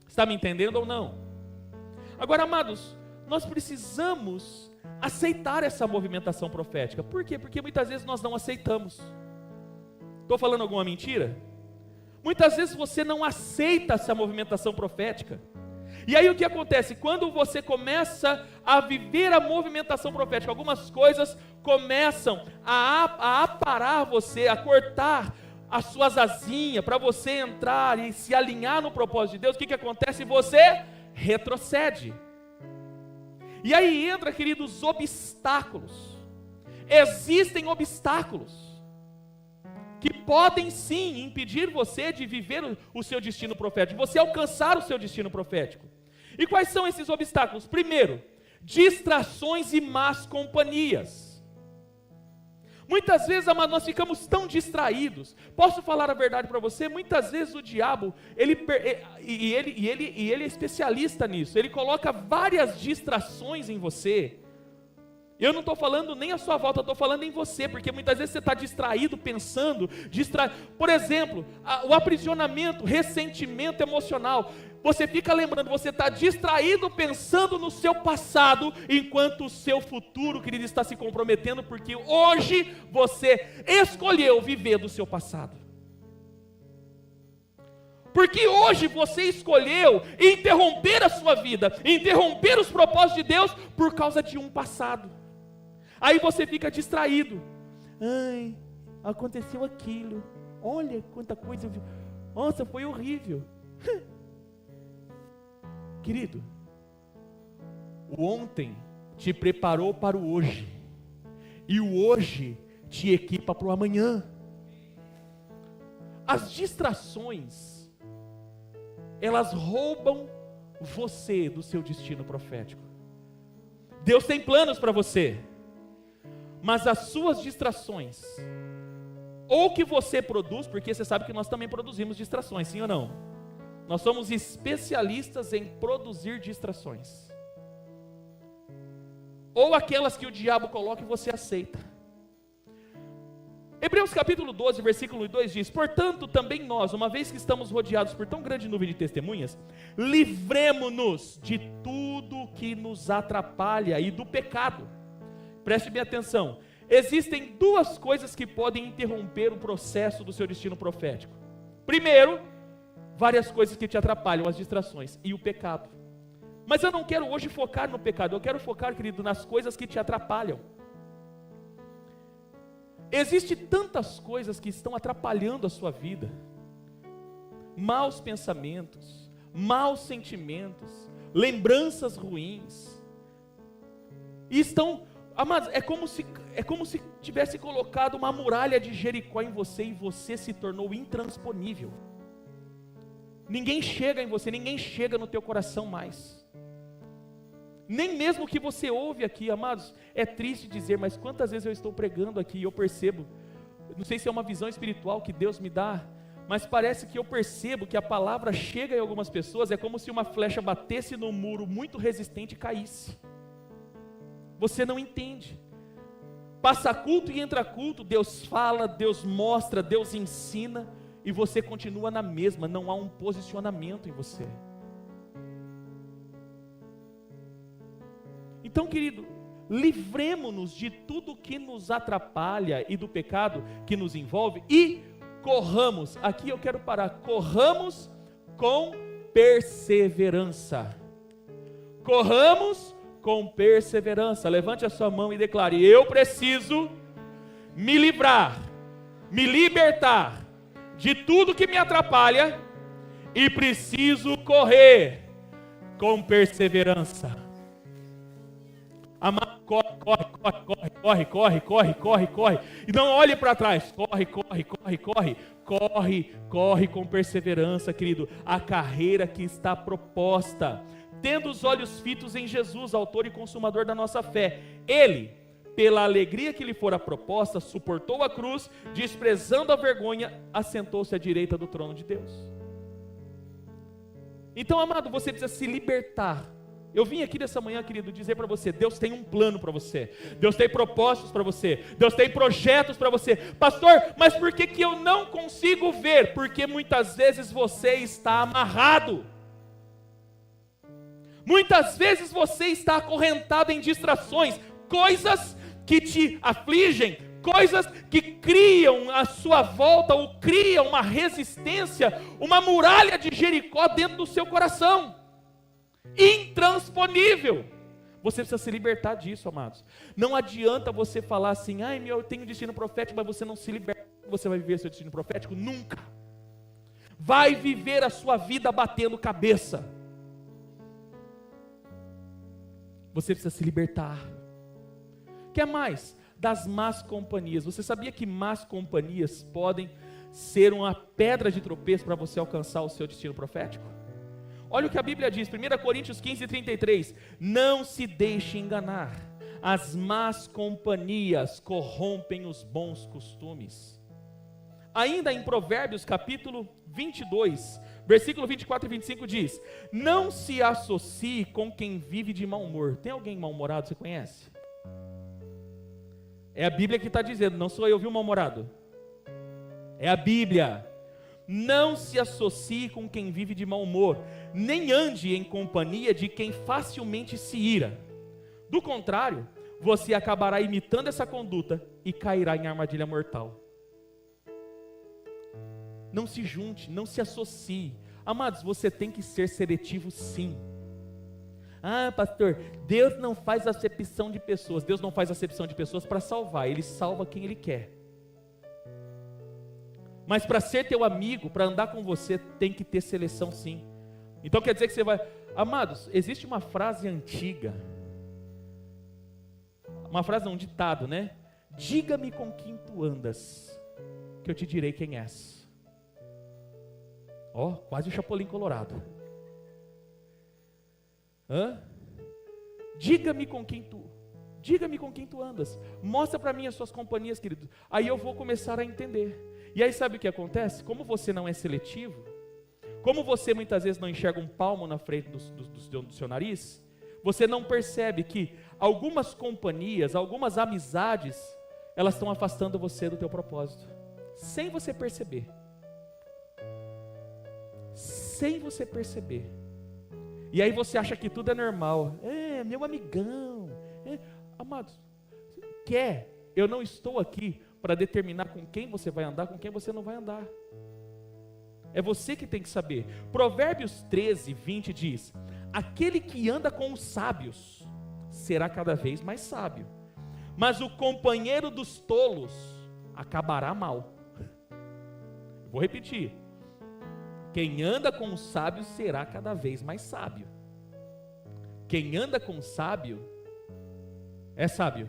Está me entendendo ou não? Agora, amados, nós precisamos aceitar essa movimentação profética. Por quê? Porque muitas vezes nós não aceitamos. Estou falando alguma mentira? Muitas vezes você não aceita essa movimentação profética. E aí o que acontece? Quando você começa a viver a movimentação profética, algumas coisas começam a aparar você, a cortar as suas asinhas para você entrar e se alinhar no propósito de Deus. O que acontece? Você retrocede. E aí entra, queridos, obstáculos. Existem obstáculos que podem sim impedir você de viver o seu destino profético, você alcançar o seu destino profético. E quais são esses obstáculos? Primeiro, distrações e más companhias. Muitas vezes, amado, nós ficamos tão distraídos. Posso falar a verdade para você? Muitas vezes o diabo, ele é especialista nisso. Ele coloca várias distrações em você. Eu não estou falando nem à sua volta, eu estou falando em você, porque muitas vezes você está distraído, pensando, por exemplo, o aprisionamento, ressentimento emocional. Você fica lembrando, você está distraído pensando no seu passado, enquanto o seu futuro, querido, está se comprometendo, porque hoje você escolheu viver do seu passado. Porque hoje você escolheu interromper a sua vida, interromper os propósitos de Deus por causa de um passado. Aí você fica distraído. Ai, aconteceu aquilo. Olha quanta coisa. Nossa, foi horrível. Querido, o ontem te preparou para o hoje. E o hoje te equipa para o amanhã. As distrações, elas roubam você do seu destino profético. Deus tem planos para você. Mas as suas distrações, ou que você produz, porque você sabe que nós também produzimos distrações, sim ou não? Nós somos especialistas em produzir distrações. Ou aquelas que o diabo coloca e você aceita. Hebreus capítulo 12, versículo 2 diz: portanto também nós, uma vez que estamos rodeados por tão grande nuvem de testemunhas, livremo-nos de tudo que nos atrapalha e do pecado. Preste bem atenção, existem duas coisas que podem interromper o processo do seu destino profético. Primeiro, várias coisas que te atrapalham, as distrações e o pecado. Mas eu não quero hoje focar no pecado, eu quero focar, querido, nas coisas que te atrapalham. Existem tantas coisas que estão atrapalhando a sua vida. Maus pensamentos, maus sentimentos, lembranças ruins. E estão... Amados, é como se tivesse colocado uma muralha de Jericó em você e você se tornou intransponível. Ninguém chega em você, ninguém chega no teu coração mais. Nem mesmo o que você ouve aqui, amados, é triste dizer, mas quantas vezes eu estou pregando aqui e eu percebo, não sei se é uma visão espiritual que Deus me dá, mas parece que eu percebo que a palavra chega em algumas pessoas, é como se uma flecha batesse num muro muito resistente e caísse. Você não entende. Passa culto e entra culto, Deus fala, Deus mostra, Deus ensina, e você continua na mesma, não há um posicionamento em você. Então, querido, livremo-nos de tudo que nos atrapalha e do pecado que nos envolve e corramos, aqui eu quero parar, corramos com perseverança. Corramos com perseverança. Levante a sua mão e declare: eu preciso me livrar, me libertar de tudo que me atrapalha e preciso correr com perseverança. Amado, corre. E não olhe para trás. Corre com perseverança, querido. A carreira que está proposta, tendo os olhos fitos em Jesus, autor e consumador da nossa fé. Ele, pela alegria que lhe fora proposta, suportou a cruz, desprezando a vergonha, assentou-se à direita do trono de Deus. Então, amado, você precisa se libertar. Eu vim aqui nessa manhã, querido, dizer para você: Deus tem um plano para você, Deus tem propósitos para você, Deus tem projetos para você. Pastor, mas por que eu não consigo ver? Porque muitas vezes você está amarrado. Muitas vezes você está acorrentado em distrações, coisas que te afligem, coisas que criam à sua volta, ou criam uma resistência, uma muralha de Jericó dentro do seu coração. Intransponível. Você precisa se libertar disso, amados. Não adianta você falar assim: ai, eu tenho destino profético, mas você não se liberta. Você vai viver seu destino profético? Nunca. Vai viver a sua vida batendo cabeça. Você precisa se libertar. Quer mais? Das más companhias. Você sabia que más companhias podem ser uma pedra de tropeço para você alcançar o seu destino profético? Olha o que a Bíblia diz, 1 Coríntios 15:33. Não se deixe enganar. As más companhias corrompem os bons costumes. Ainda em Provérbios capítulo 22, versículo 24 e 25 diz: não se associe com quem vive de mau humor. Tem alguém mal-humorado, você conhece? É a Bíblia que está dizendo, não sou eu, viu, mal-humorado? É a Bíblia. Não se associe com quem vive de mau humor, nem ande em companhia de quem facilmente se ira. Do contrário, você acabará imitando essa conduta e cairá em armadilha mortal. Não se junte, não se associe. Amados, você tem que ser seletivo sim. Ah, pastor, Deus não faz acepção de pessoas. Deus não faz acepção de pessoas para salvar, Ele salva quem Ele quer. Mas para ser teu amigo, para andar com você, tem que ter seleção sim. Então quer dizer que você vai... Amados, existe uma frase antiga, uma frase, um ditado, né? Diga-me com quem tu andas, que eu te direi quem és. Ó, quase o Chapolin Colorado. Diga-me com quem tu andas. Mostra para mim as suas companhias, querido. Aí eu vou começar a entender. E aí sabe o que acontece? Como você não é seletivo, como você muitas vezes não enxerga um palmo na frente do seu nariz, você não percebe que algumas companhias, algumas amizades, elas estão afastando você do teu propósito, sem você perceber. Sem você perceber. E aí você acha que tudo é normal. É, meu amigão. Amados, eu não estou aqui para determinar com quem você vai andar, com quem você não vai andar. É você que tem que saber. Provérbios 13:20 diz: aquele que anda com os sábios será cada vez mais sábio, mas o companheiro dos tolos acabará mal. Vou repetir. Quem anda com o sábio será cada vez mais sábio. Quem anda com o sábio é sábio.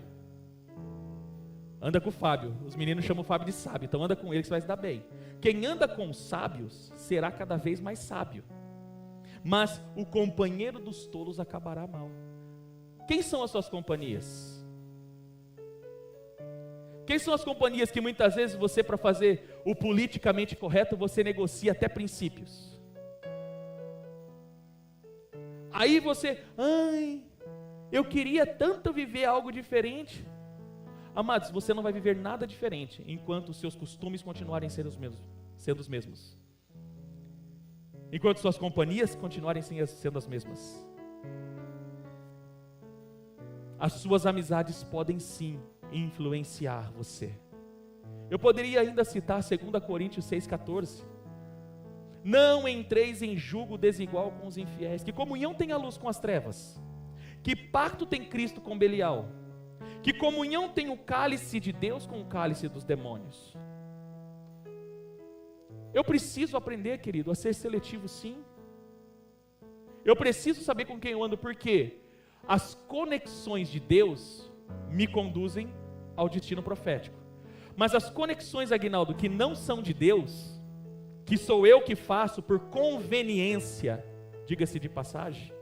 Anda com o Fábio. Os meninos chamam o Fábio de sábio, então anda com ele que você vai se dar bem. Quem anda com os sábios será cada vez mais sábio, mas o companheiro dos tolos acabará mal. Quem são as suas companhias? Quem são as companhias que muitas vezes você, para fazer o politicamente correto, você negocia até princípios? Aí você, eu queria tanto viver algo diferente. Amados, você não vai viver nada diferente enquanto os seus costumes continuarem sendo os mesmos. Enquanto suas companhias continuarem sendo as mesmas. As suas amizades podem sim influenciar você. Eu poderia ainda citar 2 Coríntios 6,14. Não entreis em julgo desigual com os infiéis. Que comunhão tem a luz com as trevas? Que pacto tem Cristo com Belial? Que comunhão tem o cálice de Deus com o cálice dos demônios? Eu preciso aprender, querido, a ser seletivo sim. Eu preciso saber com quem eu ando, porque as conexões de Deus me conduzem ao destino profético. Mas as conexões, Aguinaldo, que não são de Deus, que sou eu que faço por conveniência, diga-se de passagem,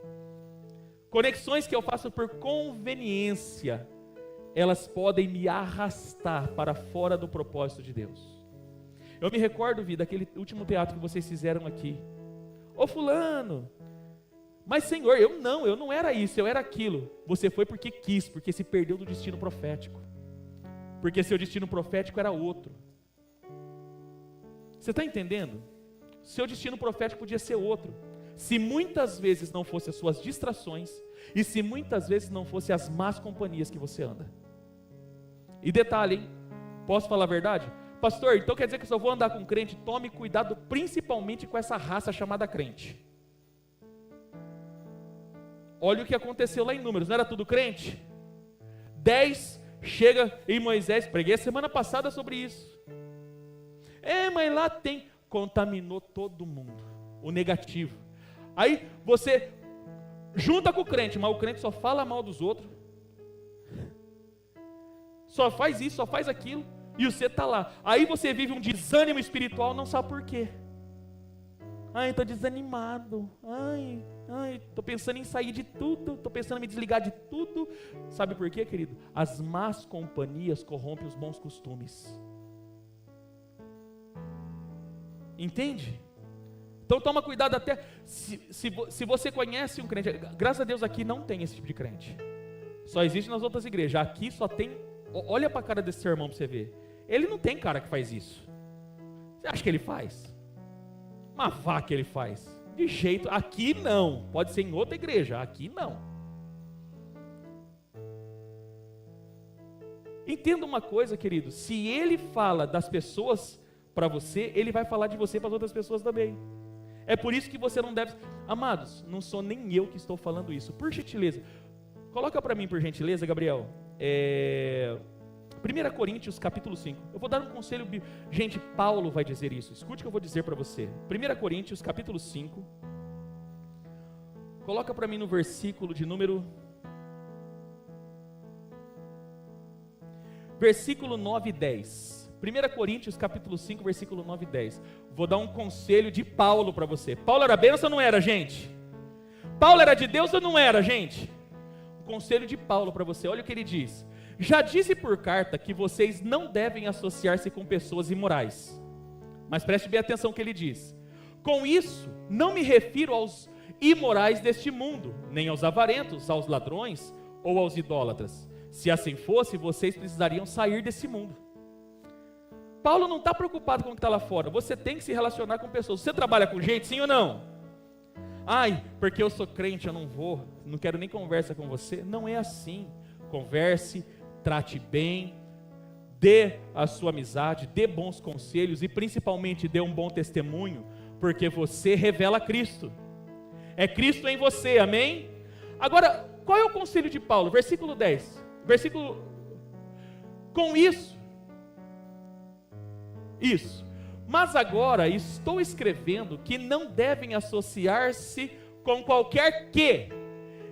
conexões que eu faço por conveniência, elas podem me arrastar para fora do propósito de Deus. Eu me recordo, vida, daquele último teatro que vocês fizeram aqui. Ô fulano, mas Senhor, eu não era isso, eu era aquilo. Você foi porque quis, porque se perdeu do destino profético. Porque seu destino profético era outro. Você está entendendo? Seu destino profético podia ser outro. Se muitas vezes não fossem as suas distrações, e se muitas vezes não fossem as más companhias que você anda. E detalhe, hein? Posso falar a verdade? Pastor, então quer dizer que eu só vou andar com crente? Tome cuidado principalmente com essa raça chamada crente. Olha o que aconteceu lá em Números, não era tudo crente? 10 chega em Moisés, preguei a semana passada sobre isso. Mas lá contaminou todo mundo, o negativo. Aí você junta com o crente, mas o crente só fala mal dos outros, só faz isso, só faz aquilo, e você está lá. Aí você vive um desânimo espiritual, não sabe por quê. Ai, estou desanimado, estou pensando em sair de tudo, estou pensando em me desligar de tudo. Sabe por quê, querido? As más companhias corrompem os bons costumes. Entende? Então toma cuidado até, se você conhece um crente, graças a Deus aqui não tem esse tipo de crente, só existe nas outras igrejas, aqui só tem, olha para a cara desse seu irmão para você ver, ele não tem cara que faz isso, você acha que ele faz? Mas vá que ele faz, de jeito, aqui não, pode ser em outra igreja, aqui não. Entenda uma coisa, querido, se ele fala das pessoas para você, ele vai falar de você para as outras pessoas também. É por isso que você não deve... Amados, não sou nem eu que estou falando isso. Por gentileza, coloca para mim, por gentileza, Gabriel. 1 Coríntios capítulo 5. Eu vou dar um conselho. Gente, Paulo vai dizer isso. Escute o que eu vou dizer para você. 1 Coríntios capítulo 5. Coloca para mim no versículo de número... Versículo 9 e 10. 1 Coríntios capítulo 5, versículo 9 e 10. Vou dar um conselho de Paulo para você. Paulo era bênção ou não era, gente? Paulo era de Deus ou não era, gente? Um conselho de Paulo para você, olha o que ele diz. Já disse por carta que vocês não devem associar-se com pessoas imorais. Mas preste bem atenção no que ele diz. Com isso, não me refiro aos imorais deste mundo, nem aos avarentos, aos ladrões ou aos idólatras. Se assim fosse, vocês precisariam sair desse mundo. Paulo não está preocupado com o que está lá fora. Você tem que se relacionar com pessoas. Você trabalha com gente, sim ou não? Ai, porque eu sou crente, eu não vou, não quero nem conversa com você. Não é assim. Converse, trate bem, dê a sua amizade, dê bons conselhos e principalmente dê um bom testemunho, porque você revela Cristo. É Cristo em você, amém? Agora, qual é o conselho de Paulo? Versículo 10. Com isso, mas agora estou escrevendo que não devem associar-se com qualquer que,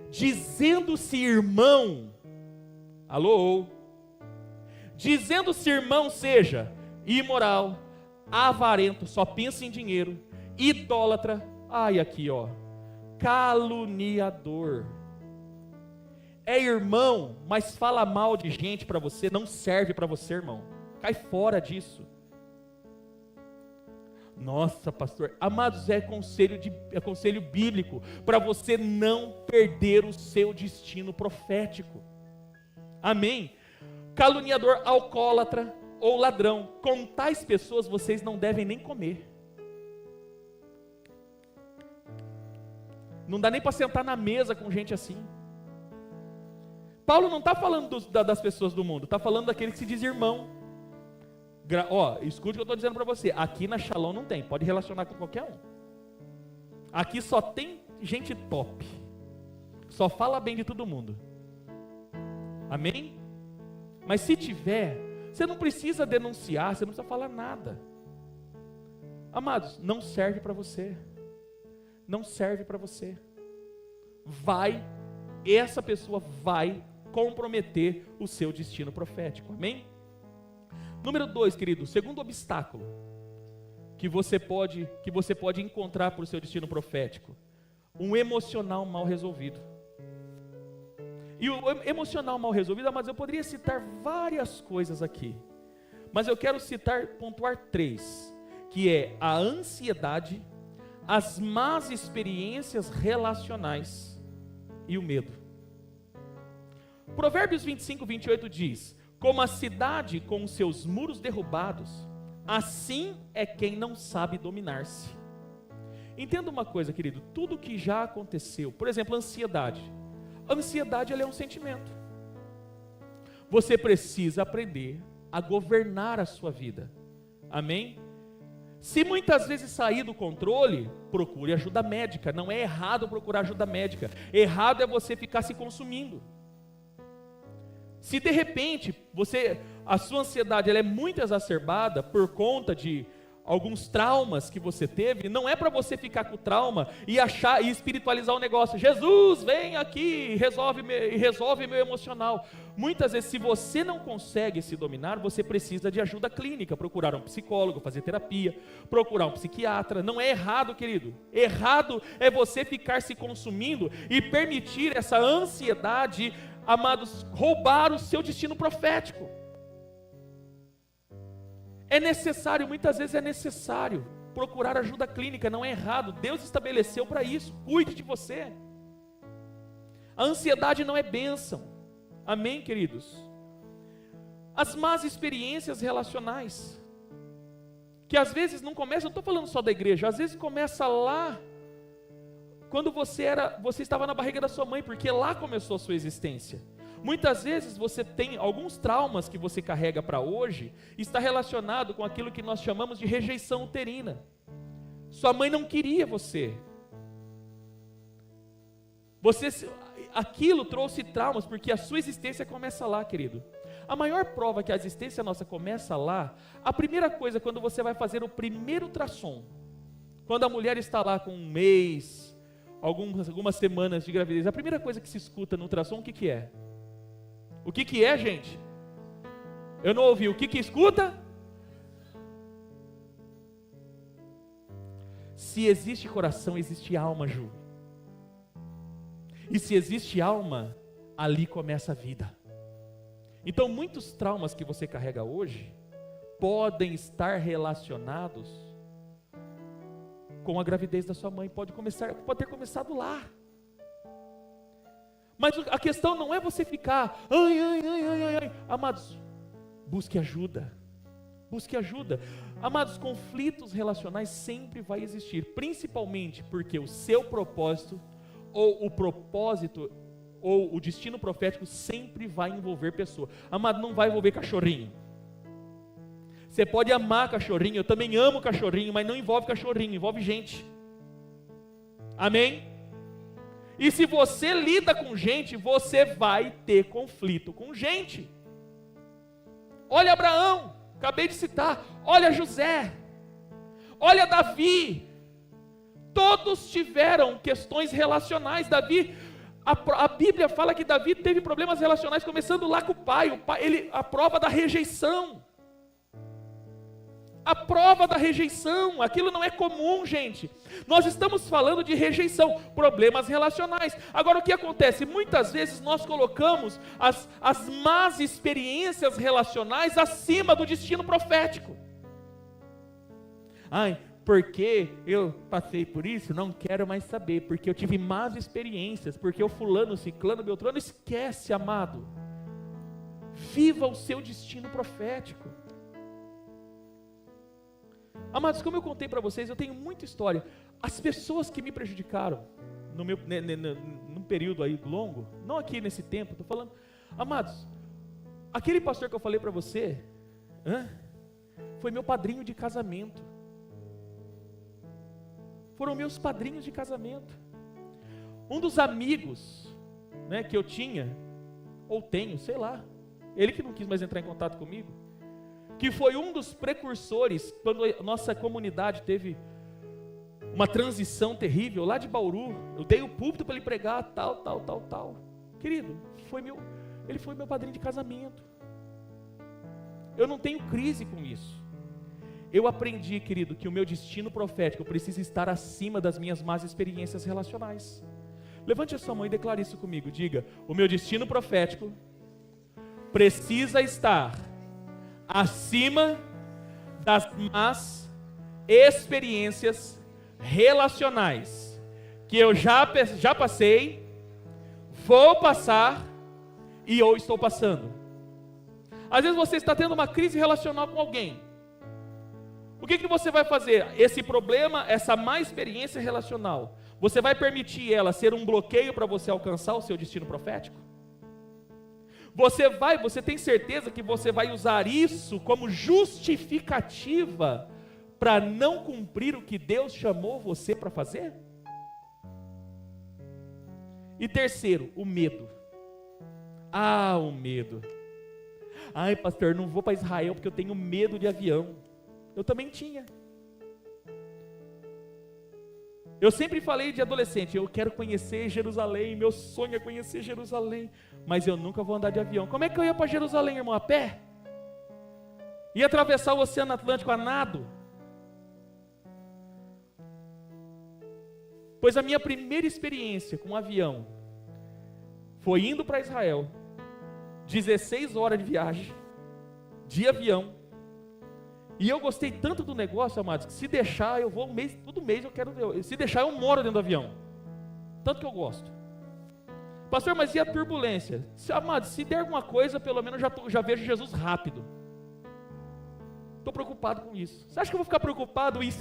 dizendo-se irmão, dizendo-se irmão seja imoral, avarento, só pensa em dinheiro, idólatra, caluniador. É irmão, mas fala mal de gente para você, não serve para você, irmão. Cai fora disso. Nossa, pastor, amados, é conselho bíblico para você não perder o seu destino profético. Amém? Caluniador, alcoólatra ou ladrão, com tais pessoas vocês não devem nem comer. Não dá nem para sentar na mesa com gente assim. Paulo não está falando das pessoas do mundo, está falando daquele que se diz irmão. Escute o que eu estou dizendo para você. Aqui na Shalom não tem, pode relacionar com qualquer um. Aqui só tem gente top, só fala bem de todo mundo. Amém? Mas se tiver, você não precisa denunciar, você não precisa falar nada. Amados, não serve para você. Não serve para você. Essa pessoa vai comprometer o seu destino profético. Amém? Número 2, querido, segundo obstáculo que você pode encontrar para o seu destino profético, um emocional mal resolvido. E o emocional mal resolvido, mas eu poderia citar várias coisas aqui, mas eu quero pontuar 3, que é a ansiedade, as más experiências relacionais e o medo. Provérbios 25, 28 diz: como a cidade com os seus muros derrubados, assim é quem não sabe dominar-se. Entenda uma coisa, querido, tudo que já aconteceu, por exemplo, a ansiedade ela é um sentimento. Você precisa aprender a governar a sua vida. Amém? Se muitas vezes sair do controle, procure ajuda médica. Não é errado procurar ajuda médica. Errado é você ficar se consumindo. Se de repente a sua ansiedade ela é muito exacerbada por conta de alguns traumas que você teve, não é para você ficar com o trauma e achar e espiritualizar o negócio. Jesus, vem aqui e resolve meu emocional. Muitas vezes, se você não consegue se dominar, você precisa de ajuda clínica, procurar um psicólogo, fazer terapia, procurar um psiquiatra. Não é errado, querido. Errado é você ficar se consumindo e permitir essa ansiedade, amados, roubar o seu destino profético. É necessário, muitas vezes é necessário procurar ajuda clínica, não é errado. Deus estabeleceu para isso. Cuide de você. A ansiedade não é bênção. Amém, queridos? As más experiências relacionais, que às vezes não começam, não estou falando só da igreja, às vezes começa lá, quando você estava na barriga da sua mãe, porque lá começou a sua existência. Muitas vezes você tem alguns traumas que você carrega para hoje, está relacionado com aquilo que nós chamamos de rejeição uterina. Sua mãe não queria você. Aquilo trouxe traumas, porque a sua existência começa lá, querido. A maior prova que a existência nossa começa lá, a primeira coisa, quando você vai fazer o primeiro ultrassom, quando a mulher está lá com um mês, algumas semanas de gravidez, a primeira coisa que se escuta no ultrassom, o que é? O que é, gente? Eu não ouvi. O que escuta? Se existe coração, existe alma, Ju. E se existe alma, ali começa a vida. Então, muitos traumas que você carrega hoje podem estar relacionados com a gravidez da sua mãe. Pode ter começado lá. Mas a questão não é você ficar, ai. Amados, busque ajuda. Busque ajuda. Amados, conflitos relacionais sempre vai existir, principalmente porque o seu propósito, ou o propósito, ou o destino profético sempre vai envolver pessoa. Amado, não vai envolver cachorrinho. Você pode amar cachorrinho, eu também amo cachorrinho, mas não envolve cachorrinho, envolve gente. Amém? E se você lida com gente, você vai ter conflito com gente. Olha Abraão, acabei de citar. Olha José. Olha Davi. Todos tiveram questões relacionais. Davi, a Bíblia fala que Davi teve problemas relacionais, começando lá com o pai. A prova da rejeição. A prova da rejeição, aquilo não é comum, gente. Nós estamos falando de rejeição, problemas relacionais. Agora, o que acontece? Muitas vezes nós colocamos as más experiências relacionais acima do destino profético. Ai, porque eu passei por isso, não quero mais saber, porque eu tive más experiências, porque o fulano, ciclano, beltrano, esquece, amado. Viva o seu destino profético. Amados, como eu contei para vocês, eu tenho muita história. As pessoas que me prejudicaram num período aí longo, não aqui nesse tempo, estou falando, amados, aquele pastor que eu falei para você, foi meu padrinho de casamento. Foram meus padrinhos de casamento. Um dos amigos, que eu tinha, ou tenho, sei lá, ele que não quis mais entrar em contato comigo, que foi um dos precursores, quando a nossa comunidade teve uma transição terrível, lá de Bauru, eu dei o púlpito para ele pregar, tal. Querido, ele foi meu padrinho de casamento. Eu não tenho crise com isso. Eu aprendi, querido, que o meu destino profético precisa estar acima das minhas más experiências relacionais. Levante a sua mão e declare isso comigo, diga: o meu destino profético precisa estar acima das más experiências relacionais que eu já passei, vou passar e ou estou passando. Às vezes você está tendo uma crise relacional com alguém. O que você vai fazer? Esse problema, essa má experiência relacional, você vai permitir ela ser um bloqueio para você alcançar o seu destino profético? Você tem certeza que você vai usar isso como justificativa para não cumprir o que Deus chamou você para fazer? E terceiro, o medo. O medo. Ai, pastor, não vou para Israel porque eu tenho medo de avião. Eu também tinha. Eu sempre falei de adolescente, eu quero conhecer Jerusalém, meu sonho é conhecer Jerusalém, mas eu nunca vou andar de avião. Como é que eu ia para Jerusalém, irmão? A pé? Ia atravessar o Oceano Atlântico a nado? Pois a minha primeira experiência com um avião foi indo para Israel, 16 horas de viagem, de avião, e eu gostei tanto do negócio, amados, que se deixar eu vou todo mês eu quero, se deixar eu moro dentro do avião, tanto que eu gosto. Pastor, mas e a turbulência? Amados, se der alguma coisa, pelo menos já vejo Jesus rápido. Estou preocupado com isso. Você acha que eu vou ficar preocupado? E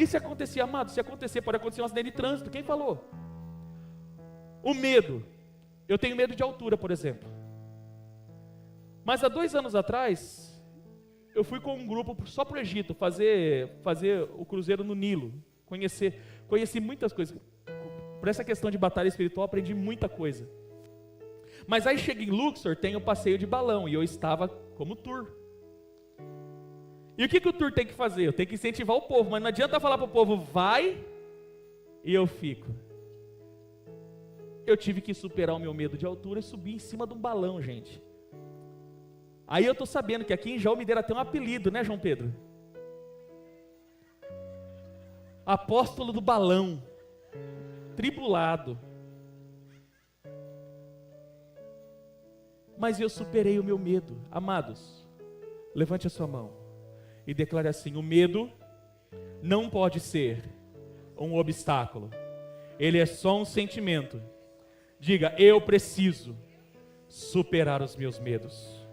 se acontecer, amado? Se acontecer, pode acontecer um acidente de trânsito. Quem falou? O medo. Eu tenho medo de altura, por exemplo. Mas há 2 anos atrás, eu fui com um grupo só para o Egito, fazer o cruzeiro no Nilo. Conheci muitas coisas. Por essa questão de batalha espiritual, aprendi muita coisa. Mas aí chega em Luxor, tem o passeio de balão, e eu estava como tour. E o que o tour tem que fazer? Eu tenho que incentivar o povo, mas não adianta falar para o povo, vai, e eu fico. Eu tive que superar o meu medo de altura e subir em cima de um balão, gente. Aí eu estou sabendo que aqui em Jaú Mineira tem um apelido, né, João Pedro? Apóstolo do balão, tribulado. Mas eu superei o meu medo. Amados, levante a sua mão e declare assim: o medo não pode ser um obstáculo, ele é só um sentimento. Diga, eu preciso superar os meus medos.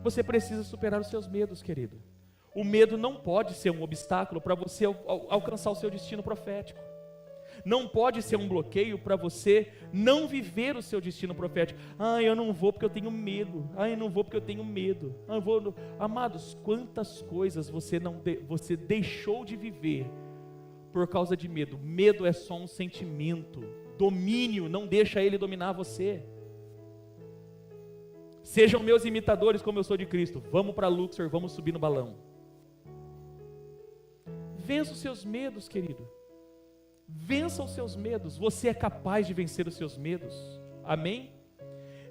Você precisa superar os seus medos, querido. O medo não pode ser um obstáculo para você alcançar o seu destino profético. Não pode ser um bloqueio para você não viver o seu destino profético. Eu não vou porque eu tenho medo. Eu não vou porque eu tenho medo. Amados, quantas coisas você deixou de viver por causa de medo? Medo é só um sentimento. Domínio, não deixa ele dominar você. Sejam meus imitadores como eu sou de Cristo. Vamos para Luxor, vamos subir no balão. Vença os seus medos, querido. Vença os seus medos. Você é capaz de vencer os seus medos. Amém?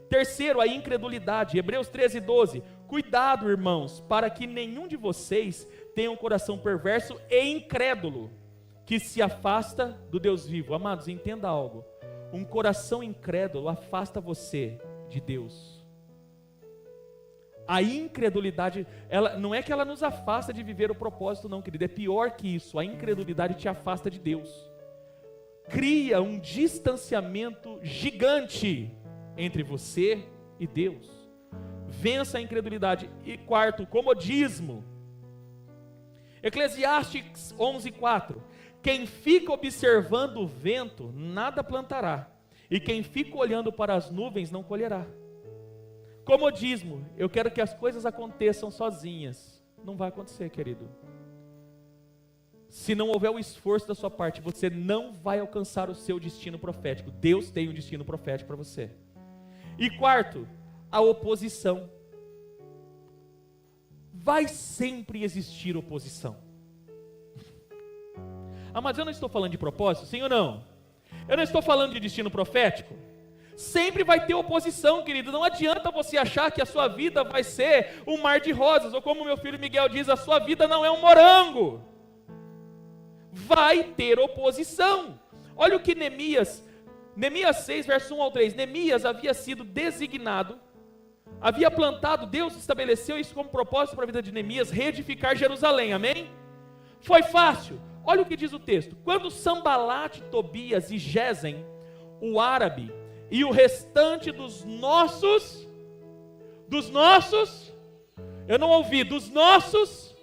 Terceiro, a incredulidade. Hebreus 13:12. Cuidado, irmãos, para que nenhum de vocês tenha um coração perverso e incrédulo, que se afasta do Deus vivo. Amados, entenda algo. Um coração incrédulo afasta você de Deus. A incredulidade, não é que ela nos afasta de viver o propósito, não, querido. É pior que isso. A incredulidade te afasta de Deus. Cria um distanciamento gigante entre você e Deus. Vença a incredulidade. E quarto, comodismo. Eclesiastes 11:4. Quem fica observando o vento, nada plantará. E quem fica olhando para as nuvens, não colherá. Comodismo. Eu quero que as coisas aconteçam sozinhas. Não vai acontecer, querido. Se não houver o esforço da sua parte, você não vai alcançar o seu destino profético. Deus tem um destino profético para você. E quarto, a oposição. Vai sempre existir oposição. Mas eu não estou falando de propósito, sim ou não? Eu não estou falando de destino profético. Sempre vai ter oposição, querido. Não adianta você achar que a sua vida vai ser um mar de rosas, ou como meu filho Miguel diz, a sua vida não é um morango. Vai ter oposição. Olha o que Neemias 6, verso 1 ao 3. Neemias havia sido designado, havia plantado, Deus estabeleceu isso como propósito para a vida de Neemias, reedificar Jerusalém, amém? Foi fácil. Olha o que diz o texto. Quando Sambalate, Tobias e Gesem, o árabe, e o restante dos nossos, eu não ouvi, dos nossos,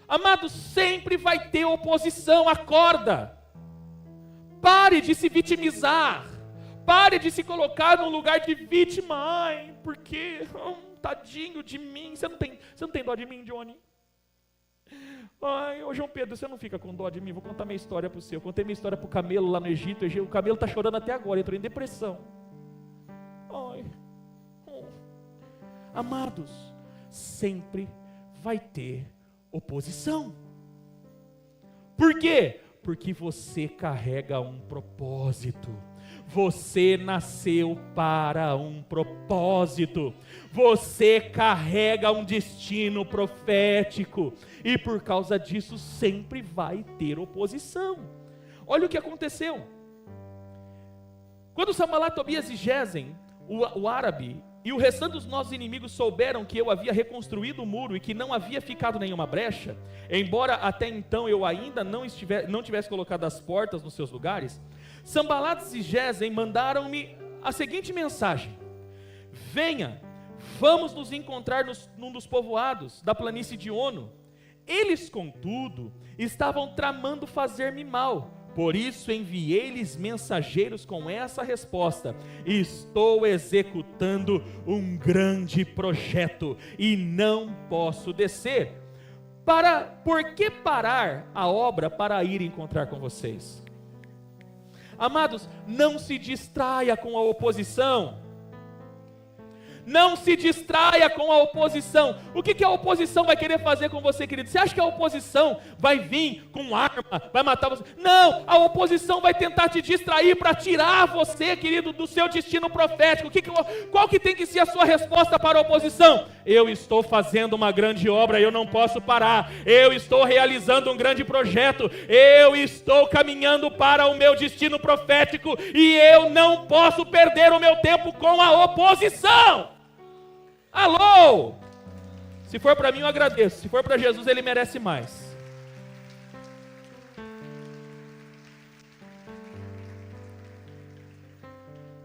amados, sempre vai ter oposição. Acorda, pare de se vitimizar, pare de se colocar no lugar de vítima. Ai, porque, tadinho de mim, você não tem dó de mim, Johnny? Ai, ô João Pedro, você não fica com dó de mim? Vou contar minha história para você. Eu contei minha história para o camelo lá no Egito. O camelo está chorando até agora, entrou em depressão. Ai. Amados, sempre vai ter oposição. Por quê? Porque você carrega um propósito. Você nasceu para um propósito. Você carrega um destino profético. E por causa disso sempre vai ter oposição. Olha o que aconteceu. Quando Sanbalat, Tobias e Gesem, o árabe, e o restante dos nossos inimigos souberam que eu havia reconstruído o muro e que não havia ficado nenhuma brecha, embora até então eu ainda não tivesse colocado as portas nos seus lugares, Sanbalat e Gesem mandaram-me a seguinte mensagem: venha, vamos nos encontrar num dos povoados da planície de Ono. Eles, contudo, estavam tramando fazer-me mal. Por isso enviei-lhes mensageiros com essa resposta: estou executando um grande projeto e não posso descer. Por que parar a obra para ir encontrar com vocês? Amados, não se distraia com a oposição. Não se distraia com a oposição. O que a oposição vai querer fazer com você, querido? Você acha que a oposição vai vir com arma, vai matar você? Não, a oposição vai tentar te distrair para tirar você, querido, do seu destino profético. Qual que tem que ser a sua resposta para a oposição? Eu estou fazendo uma grande obra, eu não posso parar. Eu estou realizando um grande projeto. Eu estou caminhando para o meu destino profético e eu não posso perder o meu tempo com a oposição. Alô? Se for para mim eu agradeço, se for para Jesus ele merece mais.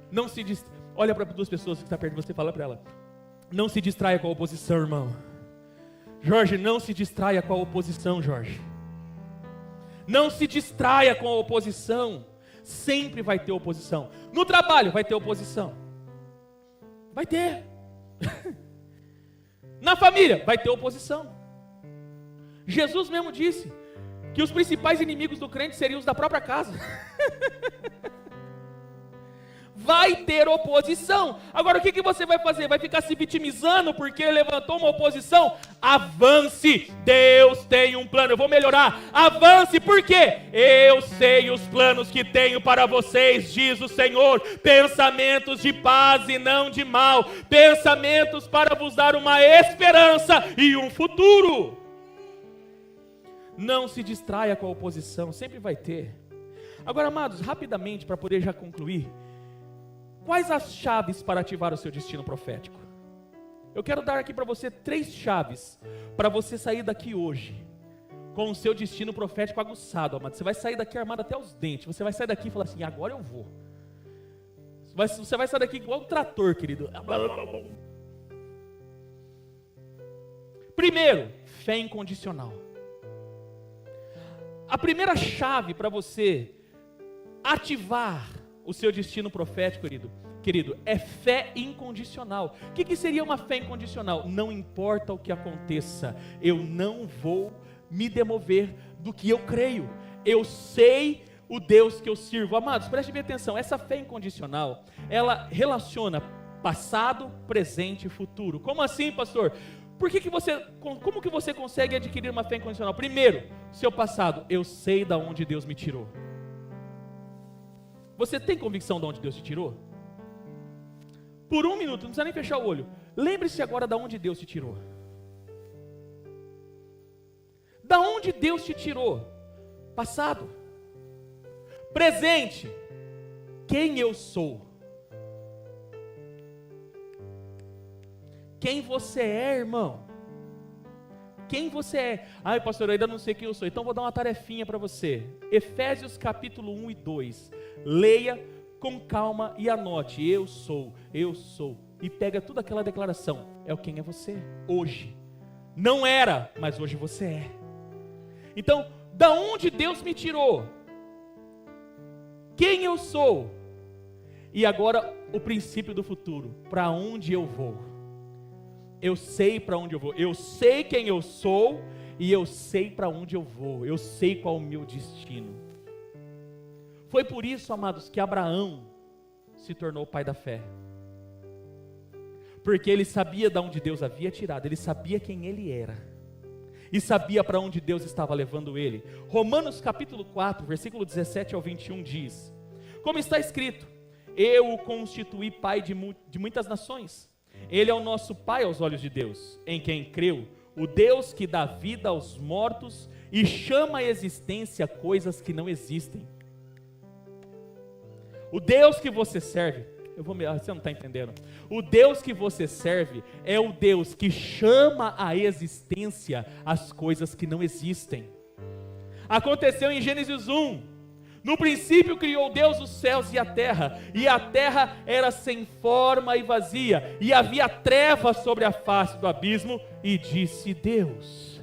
Não se olha para duas pessoas que estão perto de você e fala para ela: não se distraia com a oposição, irmão. Jorge, não se distraia com a oposição, Jorge. Não se distraia com a oposição. Sempre vai ter oposição. No trabalho vai ter oposição. Vai ter. Na família vai ter oposição. Jesus mesmo disse que os principais inimigos do crente seriam os da própria casa. Vai ter oposição. Agora o que você vai fazer? Vai ficar se vitimizando porque levantou uma oposição? Avance, Deus tem um plano, eu vou melhorar. Avance, por quê? Eu sei os planos que tenho para vocês, diz o Senhor, pensamentos de paz e não de mal, pensamentos para vos dar uma esperança e um futuro. Não se distraia com a oposição, sempre vai ter. Agora, amados, rapidamente, para poder já concluir, quais as chaves para ativar o seu destino profético? Eu quero dar aqui para você 3 chaves para você sair daqui hoje com o seu destino profético aguçado, amado. Você vai sair daqui armado até os dentes. Você vai sair daqui e falar assim: agora eu vou. Você vai sair daqui igual um trator, querido. Primeiro, fé incondicional. A primeira chave para você ativar o seu destino profético, querido, é fé incondicional. O que seria uma fé incondicional? Não importa o que aconteça, eu não vou me demover do que eu creio. Eu sei o Deus que eu sirvo. Amados, preste bem atenção, essa fé incondicional, ela relaciona passado, presente e futuro. Como assim, pastor? Como que você consegue adquirir uma fé incondicional? Primeiro, seu passado, eu sei de onde Deus me tirou. Você tem convicção de onde Deus te tirou? Por um minuto, não precisa nem fechar o olho. Lembre-se agora de onde Deus te tirou. Da onde Deus te tirou? Passado. Presente. Quem eu sou? Quem você é, irmão? Quem você é? Ai, pastor, eu ainda não sei quem eu sou. Então vou dar uma tarefinha para você. Efésios capítulo 1 e 2. Leia com calma e anote: eu sou. E pega toda aquela declaração. É o quem é você hoje. Não era, mas hoje você é. Então, da onde Deus me tirou? Quem eu sou? E agora o princípio do futuro. Para onde eu vou? Eu sei para onde eu vou. Eu sei quem eu sou e eu sei para onde eu vou. Eu sei qual é o meu destino. Foi por isso, amados, que Abraão se tornou o pai da fé. Porque ele sabia de onde Deus havia tirado, ele sabia quem ele era. e sabia para onde Deus estava levando ele. Romanos capítulo 4, versículo 17 ao 21 diz: como está escrito, eu o constituí pai de muitas nações. Ele é o nosso pai aos olhos de Deus, em quem creu, o Deus que dá vida aos mortos e chama à existência coisas que não existem. O Deus que você serve, você não está entendendo. O Deus que você serve é o Deus que chama à existência as coisas que não existem. Aconteceu em Gênesis 1. No princípio criou Deus os céus e a terra era sem forma e vazia, e havia trevas sobre a face do abismo, e disse Deus: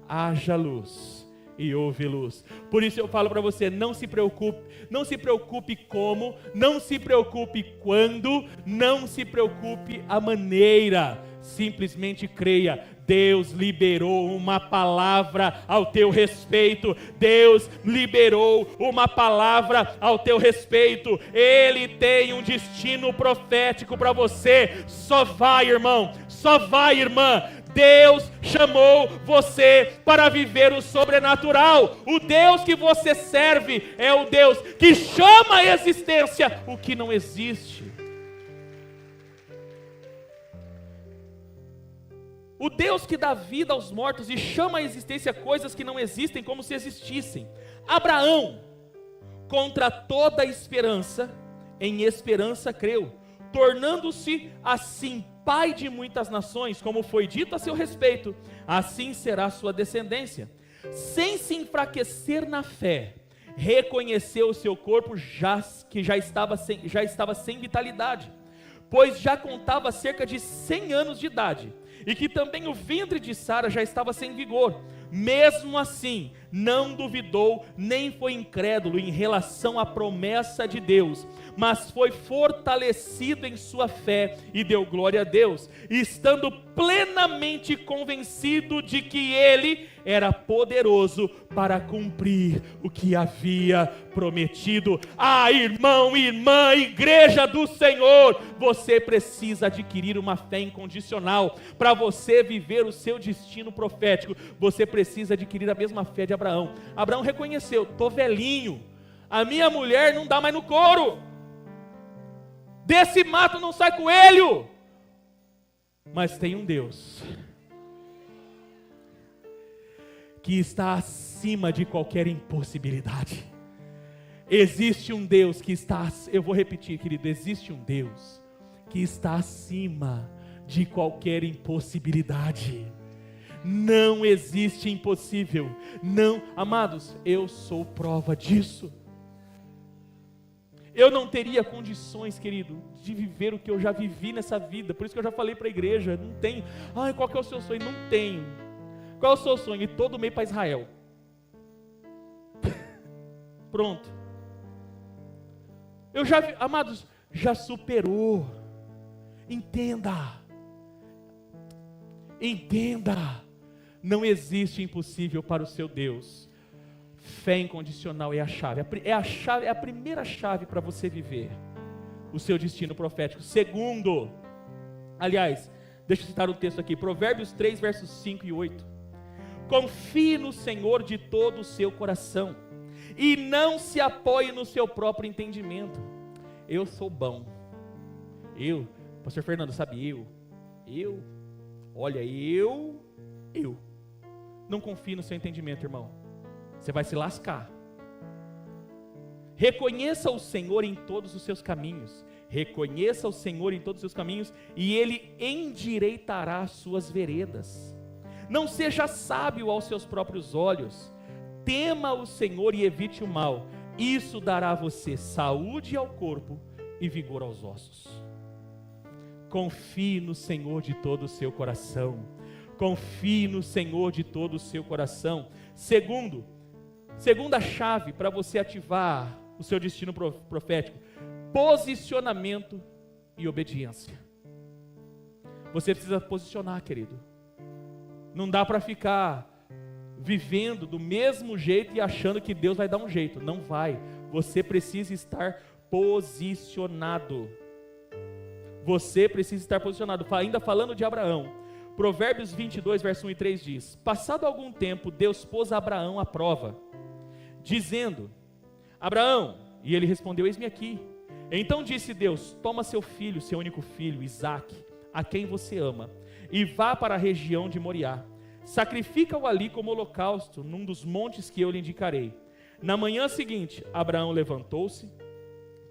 haja luz, e houve luz. Por isso eu falo para você, não se preocupe como, não se preocupe quando, não se preocupe a maneira, simplesmente creia. Deus liberou uma palavra ao teu respeito. Deus liberou uma palavra ao teu respeito. Ele tem um destino profético para você. Só vai, irmão, só vai, irmã. Deus chamou você para viver o sobrenatural. O Deus que você serve é o Deus que chama à existência o que não existe. O Deus que dá vida aos mortos e chama à existência coisas que não existem como se existissem. Abraão, contra toda esperança, em esperança creu, tornando-se assim pai de muitas nações, como foi dito a seu respeito, assim será sua descendência. Sem se enfraquecer na fé, reconheceu o seu corpo que já estava sem vitalidade, pois já contava cerca de 100 anos de idade, e que também o ventre de Sara já estava sem vigor. Mesmo assim, não duvidou, nem foi incrédulo em relação à promessa de Deus, mas foi fortalecido em sua fé e deu glória a Deus, estando plenamente convencido de que Ele era poderoso para cumprir o que havia prometido. Ah, irmão, irmã, igreja do Senhor, você precisa adquirir uma fé incondicional. Para você viver o seu destino profético, você precisa adquirir a mesma fé de Abraão. Abraão reconheceu: estou velhinho, a minha mulher não dá mais no couro, desse mato não sai coelho, mas tem um Deus que está acima de qualquer impossibilidade. Existe um Deus que está, eu vou repetir, querido, existe um Deus que está acima de qualquer impossibilidade. Não existe impossível. Não, amados, eu sou prova disso. Eu não teria condições, querido, de viver o que eu já vivi nessa vida. Por isso que eu já falei para a igreja, não tenho. Ai, qual que é o seu sonho? Não tenho. Qual é o seu sonho? Ir todo mês para Israel. Pronto. Eu já vi, amados, já superou. Entenda. Entenda. Não existe impossível para o seu Deus. Fé incondicional é a chave. É a primeira chave para você viver o seu destino profético. Segundo, aliás, deixa eu citar um texto aqui, Provérbios 3, versos 5 e 8. Confie no Senhor de todo o seu coração e não se apoie no seu próprio entendimento. Eu sou bom. Pastor Fernando, sabe, olha, eu não confie no seu entendimento, irmão. Você vai se lascar. Reconheça o Senhor em todos os seus caminhos. Reconheça o Senhor em todos os seus caminhos e Ele endireitará as suas veredas. Não seja sábio aos seus próprios olhos. Tema o Senhor e evite o mal. Isso dará a você saúde ao corpo e vigor aos ossos. Confie no Senhor de todo o seu coração. Confie no Senhor de todo o seu coração. Segunda chave para você ativar o seu destino profético: posicionamento e obediência. Você precisa posicionar, querido. Não dá para ficar vivendo do mesmo jeito e achando que Deus vai dar um jeito. Não vai. Você precisa estar posicionado. Você precisa estar posicionado. Ainda falando de Abraão, Provérbios 22, verso 1 e 3 diz: passado algum tempo, Deus pôs Abraão à prova, dizendo: Abraão, e ele respondeu: eis-me aqui. Então disse Deus: toma seu filho, seu único filho, Isaque, a quem você ama, e vá para a região de Moriá. Sacrifica-o ali como holocausto, num dos montes que eu lhe indicarei. Na seguinte, Abraão levantou-se,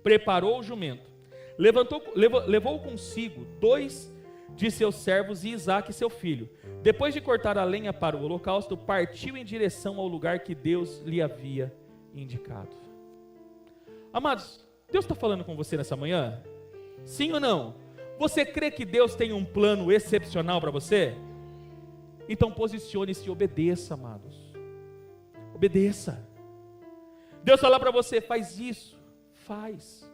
preparou o jumento, levou consigo 2 de seus servos e Isaque seu filho. Depois de cortar a lenha para o holocausto, partiu em direção ao lugar que Deus lhe havia indicado. Amados, Deus está falando com você nessa manhã? Sim ou não? Você crê que Deus tem um plano excepcional para você? Então posicione-se e obedeça, amados. Obedeça. Deus fala para você: faz isso, faz.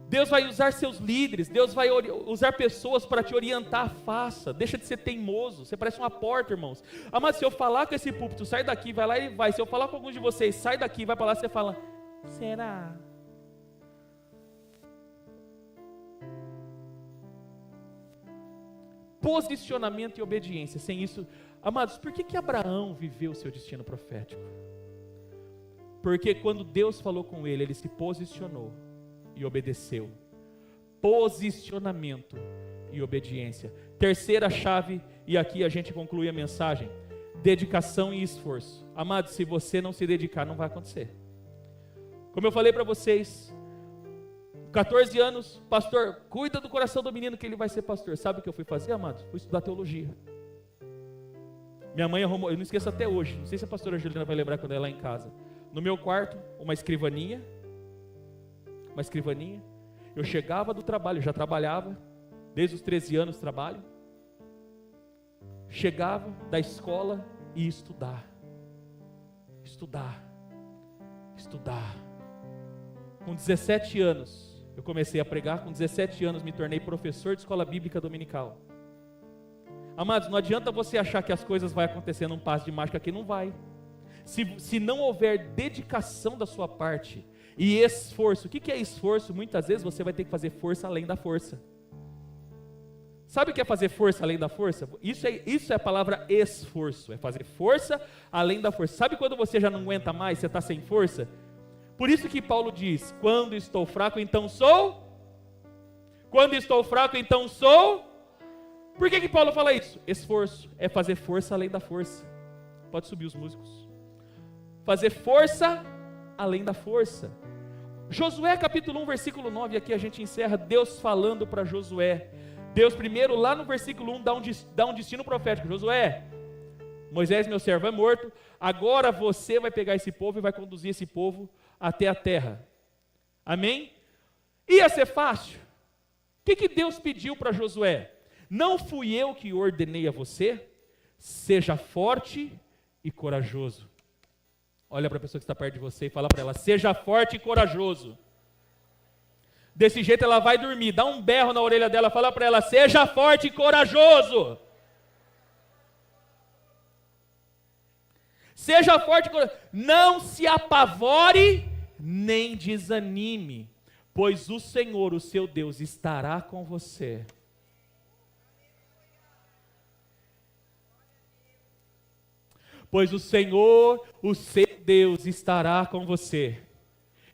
Deus vai usar seus líderes, Deus vai usar pessoas para te orientar, faça. Deixa de ser teimoso, você parece uma porta, irmãos. Mas se eu falar com esse púlpito, sai daqui, vai lá, ele vai. Se eu falar com alguns de vocês, sai daqui, vai para lá, você fala: será? Posicionamento e obediência. Sem isso, amados, por que Abraão viveu o seu destino profético? Porque quando Deus falou com ele, ele se posicionou e obedeceu. Posicionamento e obediência. Terceira chave, e aqui a gente conclui a mensagem: dedicação e esforço. Amados, se você não se dedicar, não vai acontecer. Como eu falei para vocês, 14 anos, pastor, cuida do coração do menino que ele vai ser pastor. Sabe o que eu fui fazer, amados? Fui estudar teologia. Minha mãe arrumou, eu não esqueço até hoje, não sei se a pastora Juliana vai lembrar quando ela é lá em casa. No meu quarto, uma escrivaninha. Eu chegava do trabalho, eu já trabalhava, desde os 13 anos trabalho. Chegava da escola e ia estudar. Com 17 anos, eu comecei a pregar. Com 17 anos, me tornei professor de escola bíblica dominical. Amados, não adianta você achar que as coisas vão acontecer num passe de mágica, que não vai. Se não houver dedicação da sua parte e esforço. O que é esforço? Muitas vezes você vai ter que fazer força além da força. Sabe o que é fazer força além da força? Isso é a palavra esforço, é fazer força além da força. Sabe quando você já não aguenta mais, você está sem força? Por isso que Paulo diz: quando estou fraco, então sou. Quando estou fraco, então sou. Por que Paulo fala isso? Esforço é fazer força além da força. Pode subir os músicos. Fazer força além da força. Josué capítulo 1, versículo 9, aqui a gente encerra Deus falando para Josué. Deus primeiro lá no versículo 1 dá um destino profético. Josué, Moisés meu servo é morto, agora você vai pegar esse povo e vai conduzir esse povo até a terra. Amém? Ia ser fácil? O que Deus pediu para Josué? Não fui eu que ordenei a você? Seja forte e corajoso. Olha para a pessoa que está perto de você e fala para ela: seja forte e corajoso. Desse jeito ela vai dormir, dá um berro na orelha dela, fala para ela: seja forte e corajoso. Seja forte e corajoso. Não se apavore nem desanime, pois o Senhor, o seu Deus, estará com você. Pois o Senhor, o seu Deus, estará com você.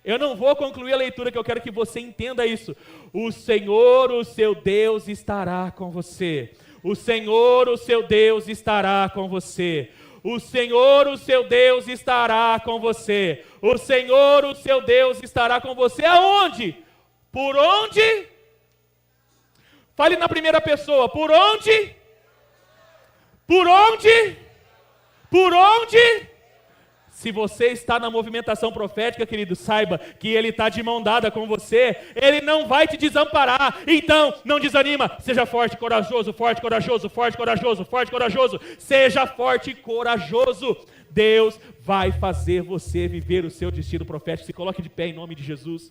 Eu não vou concluir a leitura, que eu quero que você entenda isso. O Senhor, o seu Deus, estará com você. O Senhor, o seu Deus, estará com você. O Senhor, o seu Deus, estará com você. O Senhor, o seu Deus, estará com você. Aonde? Por onde? Fale na primeira pessoa. Por onde? Por onde? Por onde? Se você está na movimentação profética, querido, saiba que Ele está de mão dada com você. Ele não vai te desamparar. Então, não desanima. Seja forte, corajoso, forte, corajoso, forte, corajoso, forte, corajoso. Seja forte e corajoso. Deus vai fazer você viver o seu destino profético. Se coloque de pé em nome de Jesus.